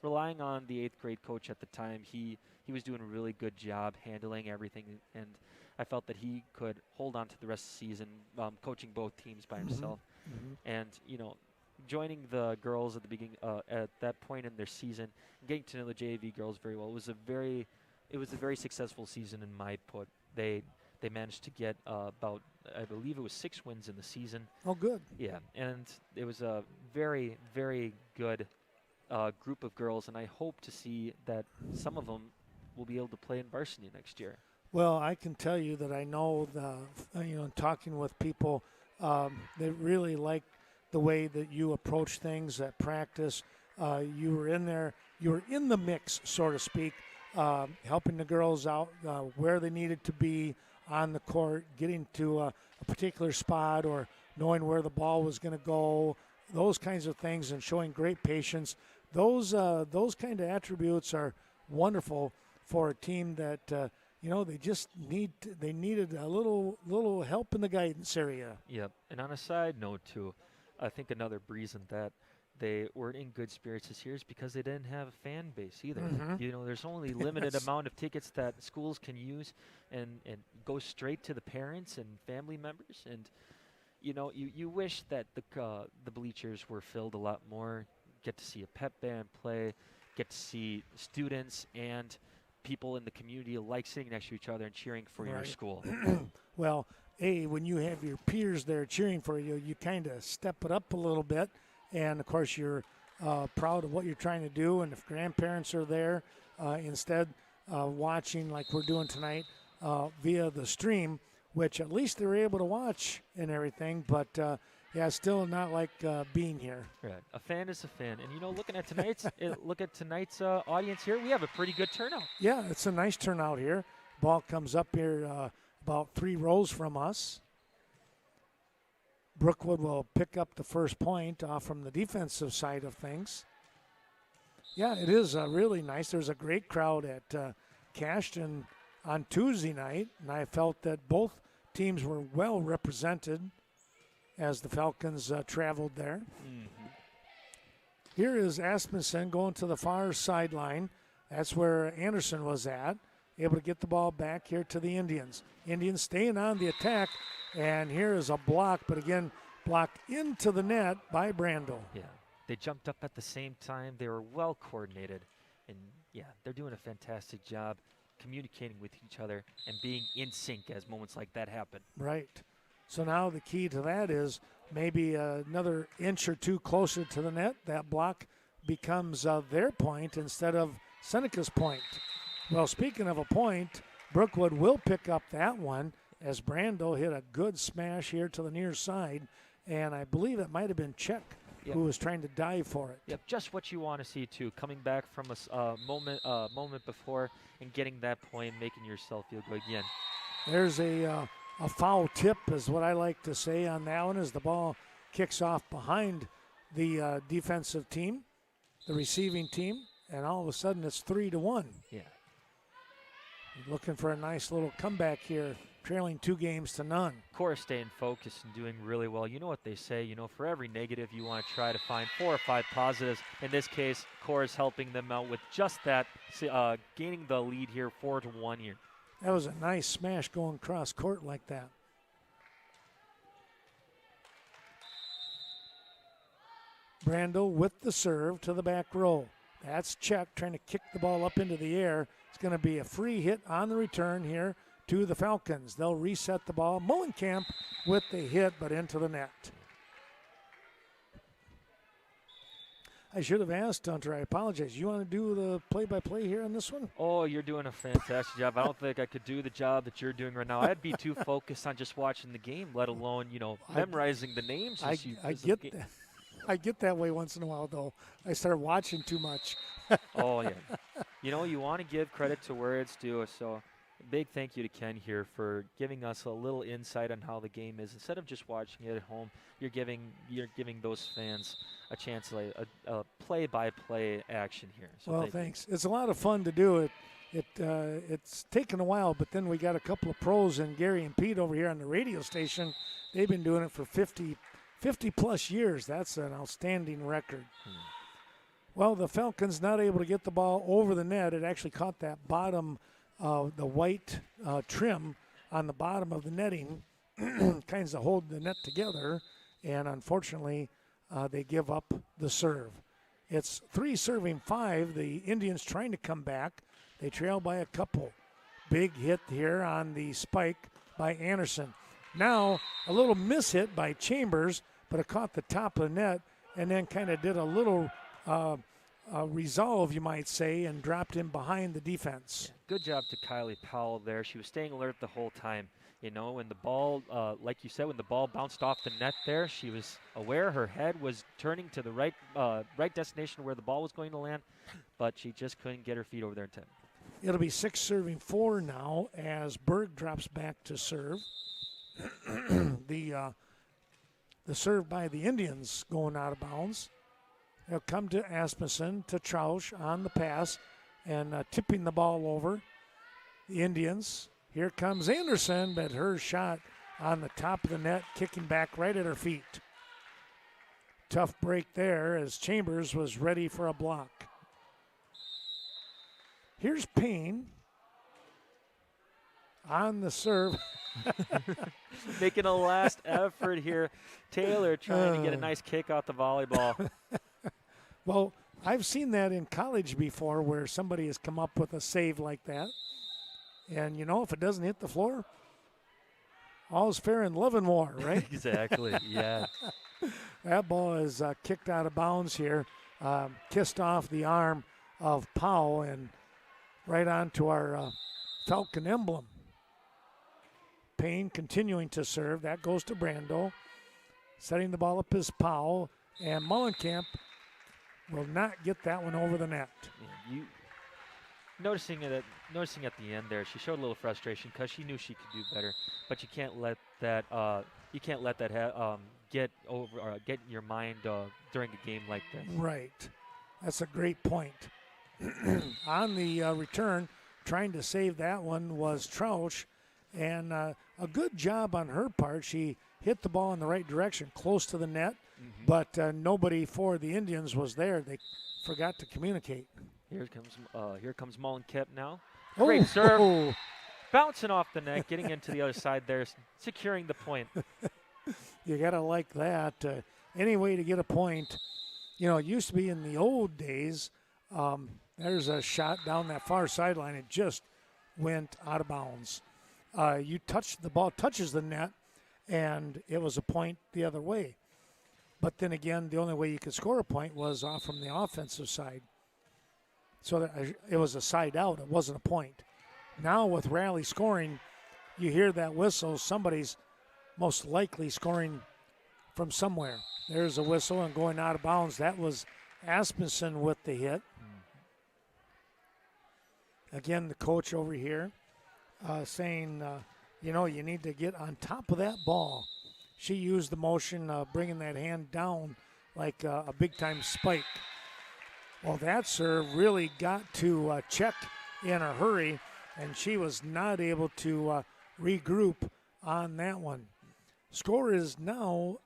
B: Relying on the 8th grade coach at the time, he was doing a really good job handling everything, and I felt that he could hold on to the rest of the season, coaching both teams by himself, and joining the girls at the beginning, at that point in their season, getting to know the JV girls very well. It was a very successful season in my put. They managed to get about, I believe it was 6 wins in the season.
A: Oh, good.
B: Yeah, and it was a very, very good group of girls, and I hope to see that some of them will be able to play in varsity next year.
A: Well, I can tell you that I know talking with people, they really like the way that you approach things at practice. You were in there, you were in the mix, so to speak, helping the girls out where they needed to be on the court, getting to a particular spot or knowing where the ball was going to go, those kinds of things, and showing great patience those kind of attributes are wonderful for a team that they needed a little help in the guidance area.
B: Yep. And on a side note too, I think another reason that they were in good spirits this year is because they didn't have a fan base either. There's only limited amount of tickets that schools can use, and go straight to the parents and family members. And you wish that the bleachers were filled a lot more. Get to see a pep band play, get to see students and people in the community like sitting next to each other and cheering for your school.
A: Well, when you have your peers there cheering for you, you kind of step it up a little bit. And, of course, you're proud of what you're trying to do. And if grandparents are there, instead watching like we're doing tonight via the stream, which at least they're able to watch and everything. But, still not like being here.
B: Right. A fan is a fan. And, looking at tonight's audience here, we have a pretty good turnout.
A: Yeah, it's a nice turnout here. Ball comes up here about 3 rows from us. Brookwood will pick up the first point from the defensive side of things. Yeah, it is really nice. There's a great crowd at Cashton on Tuesday night, and I felt that both teams were well represented as the Falcons traveled there. Mm-hmm. Here is Asmussen going to the far sideline. That's where Anderson was at, able to get the ball back here to the Indians. Indians staying on the attack. And here is a block, but again, blocked into the net by Brandel.
B: Yeah, they jumped up at the same time. They were well coordinated. And, they're doing a fantastic job communicating with each other and being in sync as moments like that happen.
A: Right. So now the key to that is maybe another inch or two closer to the net. That block becomes their point instead of Seneca's point. Well, speaking of a point, Brookwood will pick up that one, as Brando hit a good smash here to the near side, and I believe it might have been Czech who was trying to dive for it.
B: Yep, just what you want to see too. Coming back from a moment before and getting that point, making yourself feel good again.
A: There's a foul tip, is what I like to say on that one, as the ball kicks off behind the defensive team, the receiving team, and all of a sudden it's 3-1.
B: Yeah.
A: Looking for a nice little comeback here, trailing 2-0.
B: Of course, staying focused and doing really well. You know what they say, for every negative, you want to try to find 4 or 5 positives. In this case, Core is helping them out with just that, gaining the lead here, 4-1 here.
A: That was a nice smash going across court like that. Brandel with the serve to the back row. That's Czech trying to kick the ball up into the air. It's going to be a free hit on the return here to the Falcons. They'll reset the ball. Mullenkamp with the hit, but into the net. I should have asked Hunter. I apologize. You want to do the play-by-play here on this one?
B: Oh, you're doing a fantastic job. I don't think I could do the job that you're doing right now. I'd be too focused on just watching the game, let alone, memorizing the names.
A: I get that. I get that way once in a while, though. I start watching too much.
B: Oh, yeah. You want to give credit to where it's due. So a big thank you to Ken here for giving us a little insight on how the game is. Instead of just watching it at home, you're giving those fans a chance, like a play-by-play action here. So
A: well, thanks. It's a lot of fun to do it. It's taken a while, but then we got a couple of pros, and Gary and Pete over here on the radio station. They've been doing it for 50-plus years. That's an outstanding record. Well, the Falcons not able to get the ball over the net. It actually caught that bottom, the white trim on the bottom of the netting, kinds of hold the net together, and unfortunately they give up the serve. It's 3-5. The Indians trying to come back. They trail by a couple. Big hit here on the spike by Anderson. Now a little mishit by Chambers, but it caught the top of the net and then kind of did a little resolve, you might say, and dropped him behind the defense.
B: Yeah, good job to Kylie Powell there. She was staying alert the whole time. When the ball, like you said, when the ball bounced off the net there, she was aware her head was turning to the right destination where the ball was going to land, but she just couldn't get her feet over there in time.
A: It'll be 6-4 now as Berg drops back to serve. The serve by the Indians going out of bounds. They'll come to Asmussen, to Troush on the pass, and tipping the ball over. The Indians. Here comes Anderson, but her shot on the top of the net, kicking back right at her feet. Tough break there as Chambers was ready for a block. Here's Payne on the serve.
B: Making a last effort here. Taylor trying to get a nice kick out the volleyball.
A: Well, I've seen that in college before where somebody has come up with a save like that. And, you know, if it doesn't hit the floor, all's fair in love and war, right?
B: Exactly, yeah.
A: That ball is kicked out of bounds here, kissed off the arm of Powell and right onto our Falcon emblem. Payne continuing to serve. That goes to Brando. Setting the ball up is Powell. And Mullenkamp will not get that one over the net.
B: Yeah, noticing at the end there, she showed a little frustration because she knew she could do better. But you can't let that get over or get in your mind during a game like this.
A: Right. That's a great point. On the return, trying to save that one was Troush. And a good job on her part. She hit the ball in the right direction, close to the net, but nobody for the Indians was there. They forgot to communicate.
B: Here comes Mullenkamp now. Great serve.
A: Oh.
B: Bouncing off the net, getting into the other side there, securing the point.
A: You got to like that. Any way to get a point. You know, it used to be in the old days, there's a shot down that far sideline. It just went out of bounds. The ball touches the net, and it was a point the other way. But then again, the only way you could score a point was off from the offensive side. So it was a side out. It wasn't a point. Now with rally scoring, you hear that whistle. Somebody's most likely scoring from somewhere. There's a whistle and going out of bounds. That was Asmussen with the hit. Again, the coach over here saying, you need to get on top of that ball. She used the motion bringing that hand down like a big-time spike. Well, that serve really got to check in a hurry, and she was not able to regroup on that one. Score is now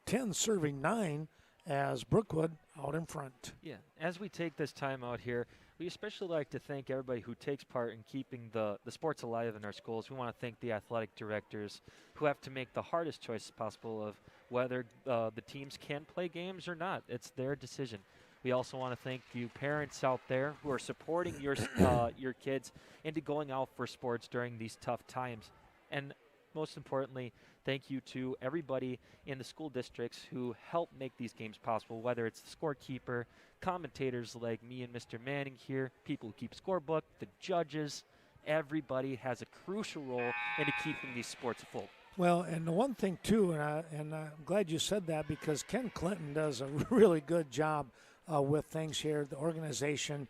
A: 10 serving 9 as Brookwood out in front.
B: Yeah, as we take this time out here, we especially like to thank everybody who takes part in keeping the sports alive in our schools. We want to thank the athletic directors who have to make the hardest choices possible of whether the teams can play games or not. It's their decision. We also want to thank you parents out there who are supporting your kids into going out for sports during these tough times. And most importantly, thank you to everybody in the school districts who help make these games possible, whether it's the scorekeeper, commentators like me and Mr. Manning here, people who keep scorebook, the judges. Everybody has a crucial role into keeping these sports afloat.
A: Well, and the one thing, too, and I'm glad you said that because Ken Clinton does a really good job with things here, the organization.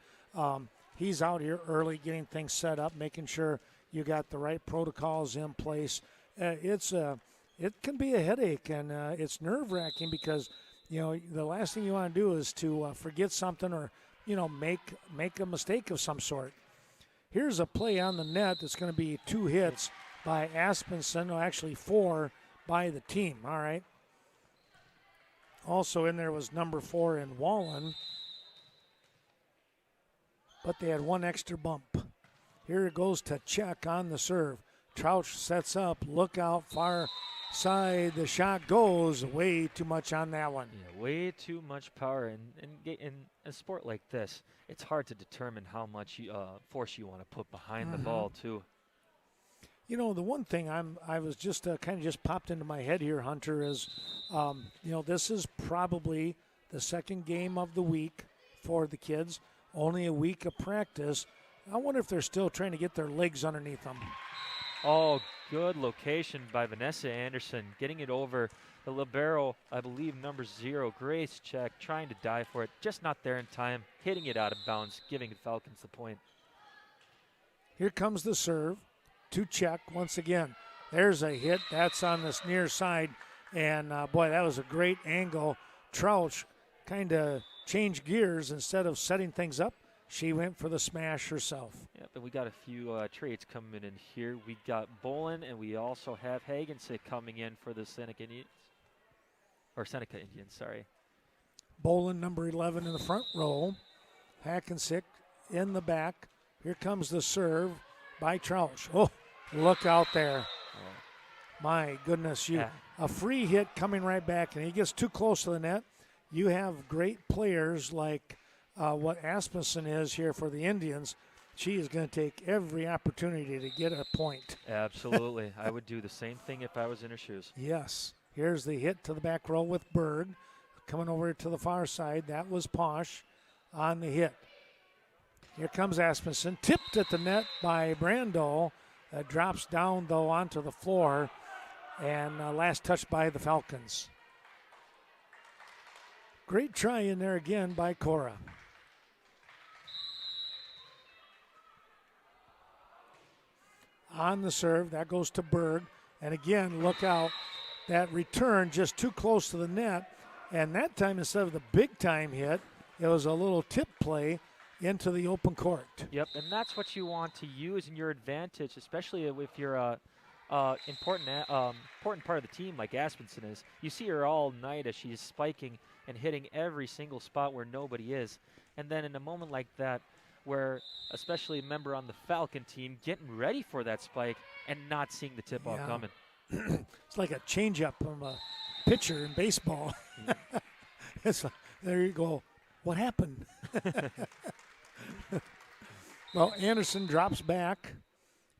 A: He's out here early getting things set up, making sure you got the right protocols in place. It can be a headache, and it's nerve-wracking because, the last thing you want to do is to forget something or, make a mistake of some sort. Here's a play on the net that's going to be 2 hits by Asmussen, actually 4 by the team, all right? Also in there was number 4 in Wallen, but they had 1 extra bump. Here it goes to check on the serve. Troush sets up, look out, far side. The shot goes way too much on that one.
B: Yeah, way too much power. In a sport like this, it's hard to determine how much force you want to put behind the ball, too.
A: The one thing I was just kind of just popped into my head here, Hunter, is, this is probably the second game of the week for the kids. Only a week of practice. I wonder if they're still trying to get their legs underneath them.
B: Oh, good location by Vanessa Anderson, getting it over the libero, I believe number 0, Grace Check, trying to dive for it, just not there in time, hitting it out of bounds, giving the Falcons the point.
A: Here comes the serve to Check once again. There's a hit. That's on this near side, and boy, that was a great angle. Troush kind of change gears. Instead of setting things up, she went for the smash herself.
B: Yeah, but we got a few trades coming in here. We got Bolin, and we also have Hagensick coming in for the Seneca Indians. Or Seneca Indians, sorry.
A: Bolin, number 11 in the front row. Hackensick in the back. Here comes the serve by Troush. Oh, look out there.
B: Oh.
A: My goodness,
B: Yeah.
A: a free hit coming right back, and he gets too close to the net. You have great players like what Asmussen is here for the Indians. She is going to take every opportunity to get a point.
B: Absolutely. I would do the same thing if I was in her shoes.
A: Yes. Here's the hit to the back row with Berg. Coming over to the far side, that was Posh on the hit. Here comes Asmussen, tipped at the net by Brando. Drops down, though, onto the floor, and last touch by the Falcons. Great try in there again by Cora. On the serve, that goes to Berg. And again, look out. That return just too close to the net. And that time, instead of the big time hit, it was a little tip play into the open court.
B: Yep, and that's what you want to use in your advantage, especially if you're a important part of the team like Aspenson is. You see her all night as she's spiking and hitting every single spot where nobody is. And then in a moment like that, where especially a member on the Falcon team getting ready for that spike and not seeing the tip-off coming.
A: It's like a changeup from a pitcher in baseball. It's like, there you go. What happened? Well, Anderson drops back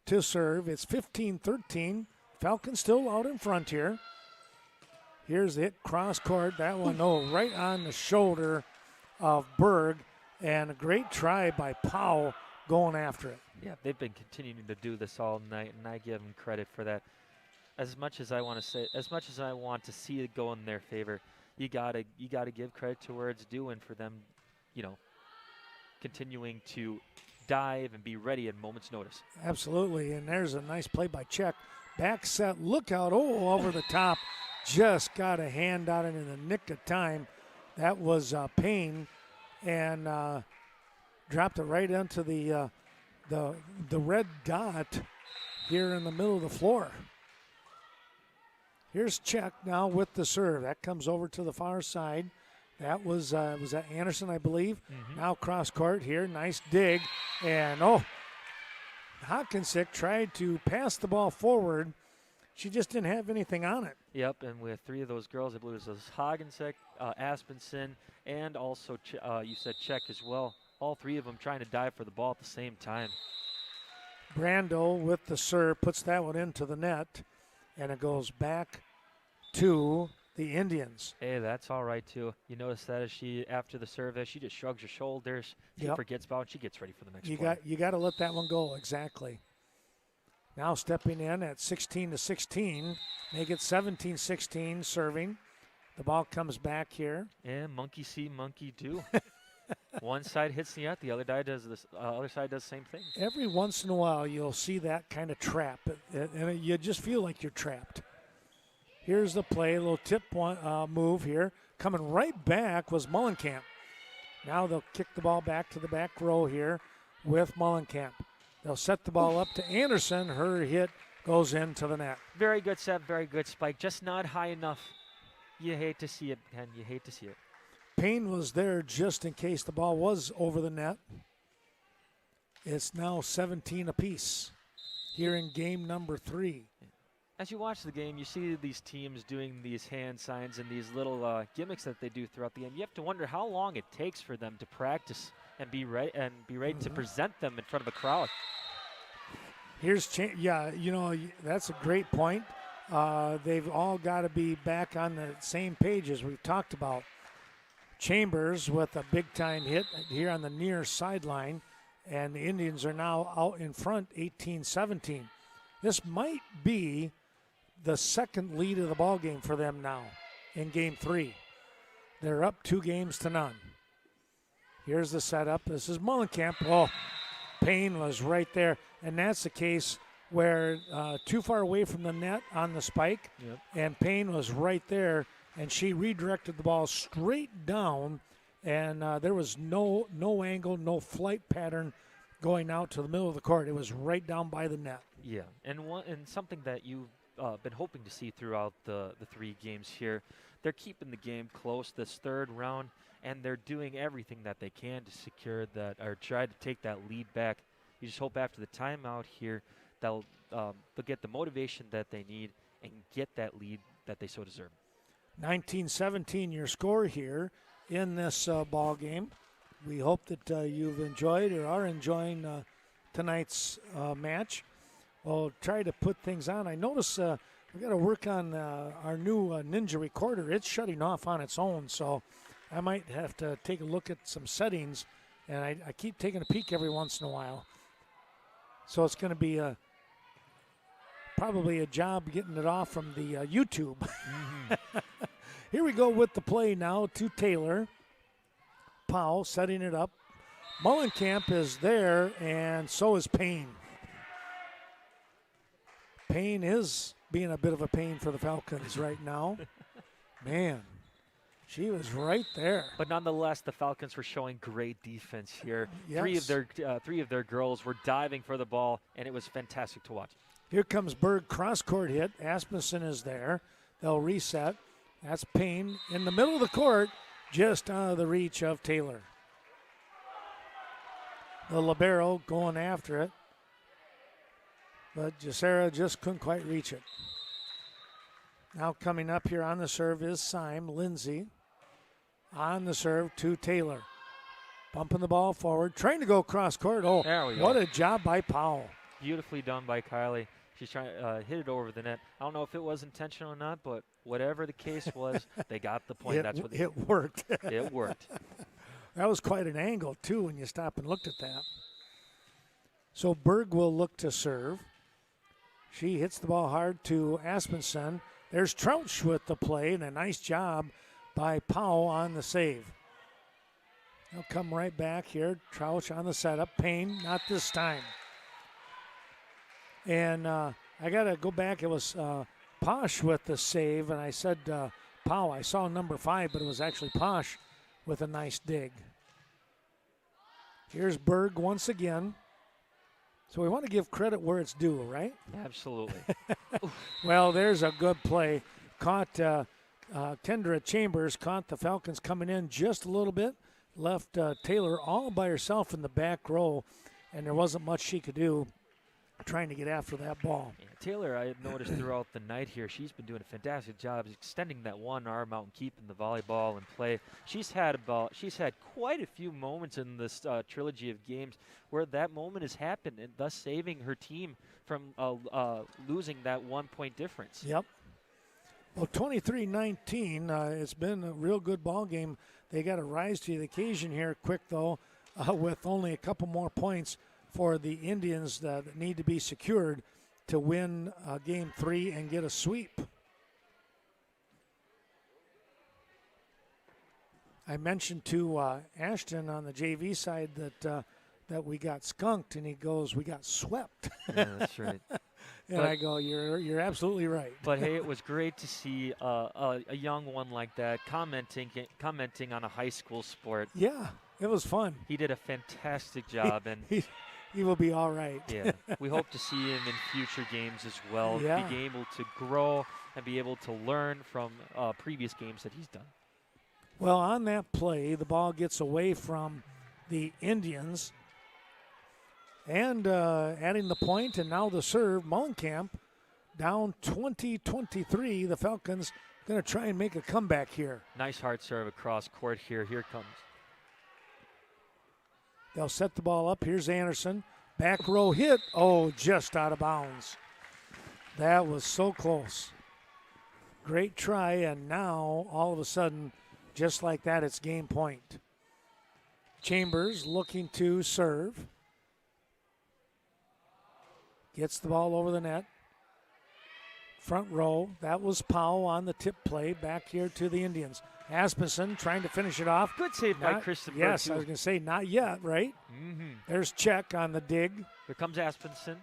A: to serve. It's 15-13. Falcons still out in front here. Here's the hit cross court. That one, right on the shoulder of Berg. And a great try by Powell going after it.
B: Yeah, they've been continuing to do this all night, and I give them credit for that. As much as I want to see it go in their favor, you gotta give credit to where it's due, and for them, continuing to dive and be ready at moment's notice.
A: Absolutely, and there's a nice play by Czech. Back set, look out, over the top. Just got a hand on it in the nick of time. That was Payne, and dropped it right into the red dot here in the middle of the floor. Here's Czech now with the serve. That comes over to the far side. That was that Anderson, I believe. Mm-hmm. Now cross court here. Nice dig. And, Hawkinsick tried to pass the ball forward. She just didn't have anything on it.
B: Yep, and with three of those girls, I believe it was Hawkinsick, Aspenson, and also you said Czech as well. All three of them trying to dive for the ball at the same time.
A: Brando with the serve puts that one into the net, and it goes back to the Indians.
B: Hey, that's all right, too. You notice that as after the service, she just shrugs her shoulders. She forgets about it. She gets ready for the next play.
A: You got to let that one go, exactly. Now stepping in at 16-16. Make it 17-16 serving. The ball comes back here.
B: And monkey see, monkey do. One side hits the net, the other side does the same thing.
A: Every once in a while, you'll see that kind of trap, and you just feel like you're trapped. Here's the play, a little tip move here. Coming right back was Mullenkamp. Now they'll kick the ball back to the back row here with Mullenkamp. They'll set the ball up to Anderson. Her hit goes into the net.
B: Very good set, very good spike. Just not high enough. You hate to see it, Ken. You hate to see it.
A: Payne was there just in case the ball was over the net. It's now 17 apiece here in game number 3.
B: As you watch the game, you see these teams doing these hand signs and these little gimmicks that they do throughout the game. You have to wonder how long it takes for them to practice and be ready to present them in front of a crowd.
A: Here's that's a great point. They've all got to be back on the same page as we've talked about. Chambers with a big-time hit here on the near sideline, and the Indians are now out in front 18-17. This might be the second lead of the ball game for them now in game 3. They're up 2-0. Here's the setup. This is Mullenkamp. Oh, Payne was right there, and that's the case where too far away from the net on the spike, and Payne was right there and she redirected the ball straight down, and there was no angle, no flight pattern going out to the middle of the court. It was right down by the net.
B: Yeah, and something that you've been hoping to see throughout the 3 games here, they're keeping the game close this third round, and they're doing everything that they can to secure that or try to take that lead back. You just hope after the timeout here they'll get the motivation that they need and get that lead that they so deserve. 19-17
A: your score here in this ball game. We hope that you've enjoyed or are enjoying tonight's match. We'll try to put things on. I notice we got to work on our new Ninja recorder. It's shutting off on its own, so I might have to take a look at some settings, and I keep taking a peek every once in a while. So it's going to be probably a job getting it off from the YouTube. Mm-hmm. Here we go with the play now to Taylor. Powell setting it up. Mullenkamp is there, and so is Payne. Payne is being a bit of a pain for the Falcons right now. Man, she was right there.
B: But nonetheless, the Falcons were showing great defense here.
A: Yes.
B: Three of their girls were diving for the ball, and it was fantastic to watch.
A: Here comes Berg, cross-court hit. Asmussen is there. They'll reset. That's Payne in the middle of the court, just out of the reach of Taylor. The libero going after it, but Jacera just couldn't quite reach it. Now coming up here on the serve is Syme. Lindsay on the serve to Taylor. Bumping the ball forward, trying to go cross-court. Oh, what a job by Powell.
B: Beautifully done by Kylie. She's trying to hit it over the net. I don't know if it was intentional or not, but whatever the case was, they got the point.
A: It worked.
B: It worked.
A: That was quite an angle, too, when you stop and looked at that. So Berg will look to serve. She hits the ball hard to Asmussen. There's Trouch with the play, and a nice job by Powell on the save. They'll come right back here. Trouch on the setup. Payne, not this time. And I got to go back. It was Posh with the save, and I said Powell. I saw number 5, but it was actually Posh with a nice dig. Here's Berg once again. So we want to give credit where it's due, right?
B: Absolutely.
A: Well, there's a good play. Caught Kendra Chambers, caught the Falcons coming in just a little bit. Left Taylor all by herself in the back row, and there wasn't much she could do trying to get after that ball.
B: Yeah, Taylor, I have noticed throughout the night here, she's been doing a fantastic job extending that one arm out and keeping the volleyball in play. She's had quite a few moments in this trilogy of games where that moment has happened, and thus saving her team from losing that 1-point difference.
A: Yep. Well, 23-19, it's been a real good ball game. They got to rise to the occasion here quick, though, with only a couple more points for the Indians that need to be secured to win Game 3 and get a sweep. I mentioned to Ashton on the JV side that we got skunked, and he goes, "We got swept."
B: Yeah, that's right.
A: And I go, "You're absolutely right."
B: But hey, it was great to see a young one like that commenting on a high school sport.
A: Yeah, it was fun.
B: He did a fantastic job, and
A: he will be all right.
B: Yeah, we hope to see him in future games as well.
A: Yeah.
B: Be able to grow and be able to learn from previous games that he's done.
A: Well, on that play, the ball gets away from the Indians. And adding the point and now the serve, Mullenkamp down 20-23. The Falcons going to try and make a comeback here.
B: Nice hard serve across court here. Here it comes.
A: They'll set the ball up. Here's Anderson. Back row hit. Oh, just out of bounds. That was so close. Great try, and now all of a sudden, just like that, it's game point. Chambers looking to serve. Gets the ball over the net. Front row. That was Powell on the tip play. Back here to the Indians. Asmussen trying to finish it off.
B: Good save by Kristen.
A: Yes, I was going to say not yet, right?
B: Mm-hmm.
A: There's Check on the dig.
B: Here comes Asmussen.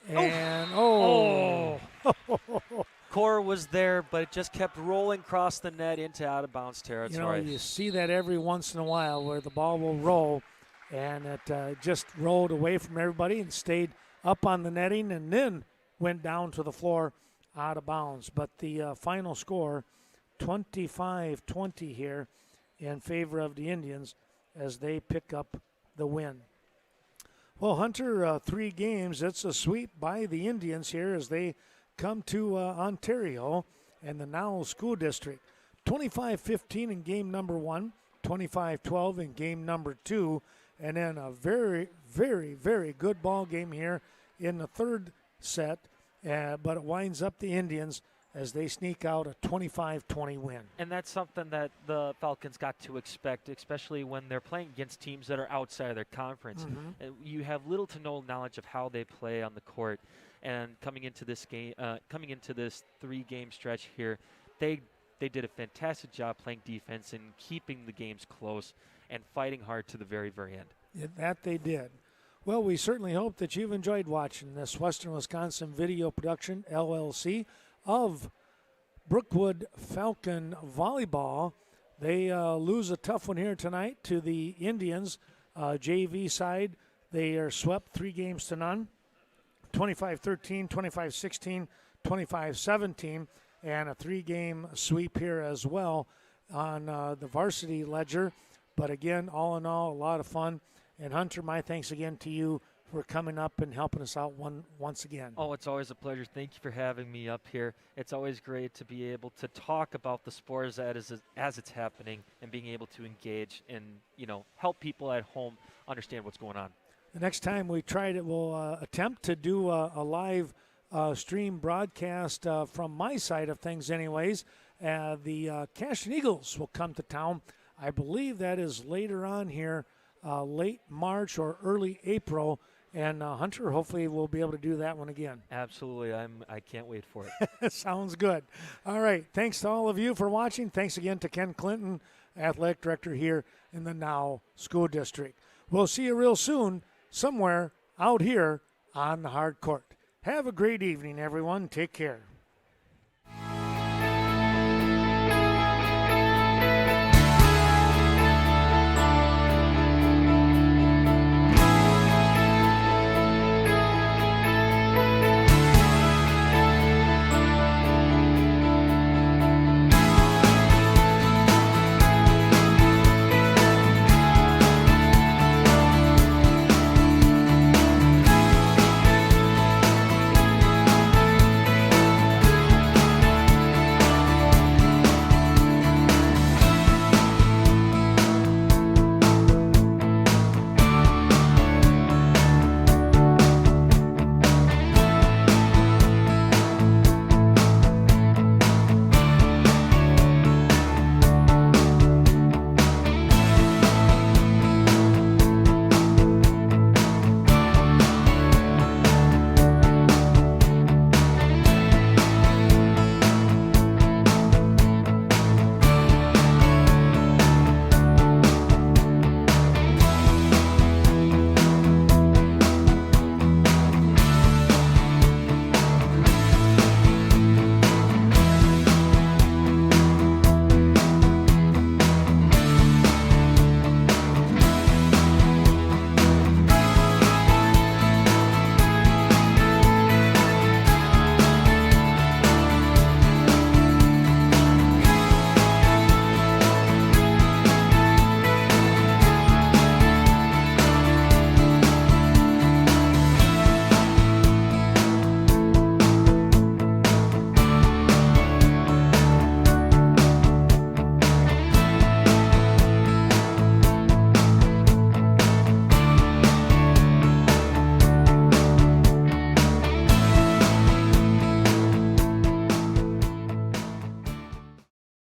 A: And,
C: core was there, but it just kept rolling across the net into out-of-bounds territory.
A: You see that every once in a while where the ball will roll, and it just rolled away from everybody and stayed up on the netting and then went down to the floor out of bounds. But the final score, 25-20 here in favor of the Indians as they pick up the win. Well, Hunter, 3 games. It's a sweep by the Indians here as they come to Ontario and the Now School District. 25-15 in game number 1, 25-12 in game number 2, and then a very, very, very good ball game here in the third set. But it winds up the Indians as they sneak out a 25-20 win.
B: And that's something that the Falcons got to expect, especially when they're playing against teams that are outside of their conference.
A: Mm-hmm.
B: You have little to no knowledge of how they play on the court. And coming into this game, coming into this 3-game stretch here, they did a fantastic job playing defense and keeping the games close and fighting hard to the very, very end.
A: Yeah, that they did. Well, we certainly hope that you've enjoyed watching this Western Wisconsin Video Production, LLC, of Brookwood Falcon Volleyball. They lose a tough one here tonight to the Indians. JV side, they are swept 3-0, 25-13, 25-16, 25-17, and a 3-game sweep here as well on the varsity ledger. But again, all in all, a lot of fun. And Hunter, my thanks again to you for coming up and helping us out once again.
B: Oh, it's always a pleasure. Thank you for having me up here. It's always great to be able to talk about the sport as it's happening and being able to engage and, help people at home understand what's going on.
A: The next time we try it, we'll attempt to do a live stream broadcast from my side of things anyways. The Cashin Eagles will come to town. I believe that is later on here, late March or early April. And Hunter, hopefully we'll be able to do that one again.
B: Absolutely. I can't wait for it.
A: Sounds good. All right. Thanks to all of you for watching. Thanks again to Ken Clinton, Athletic Director here in the Now School District. We'll see you real soon somewhere out here on the hard court. Have a great evening, everyone. Take care.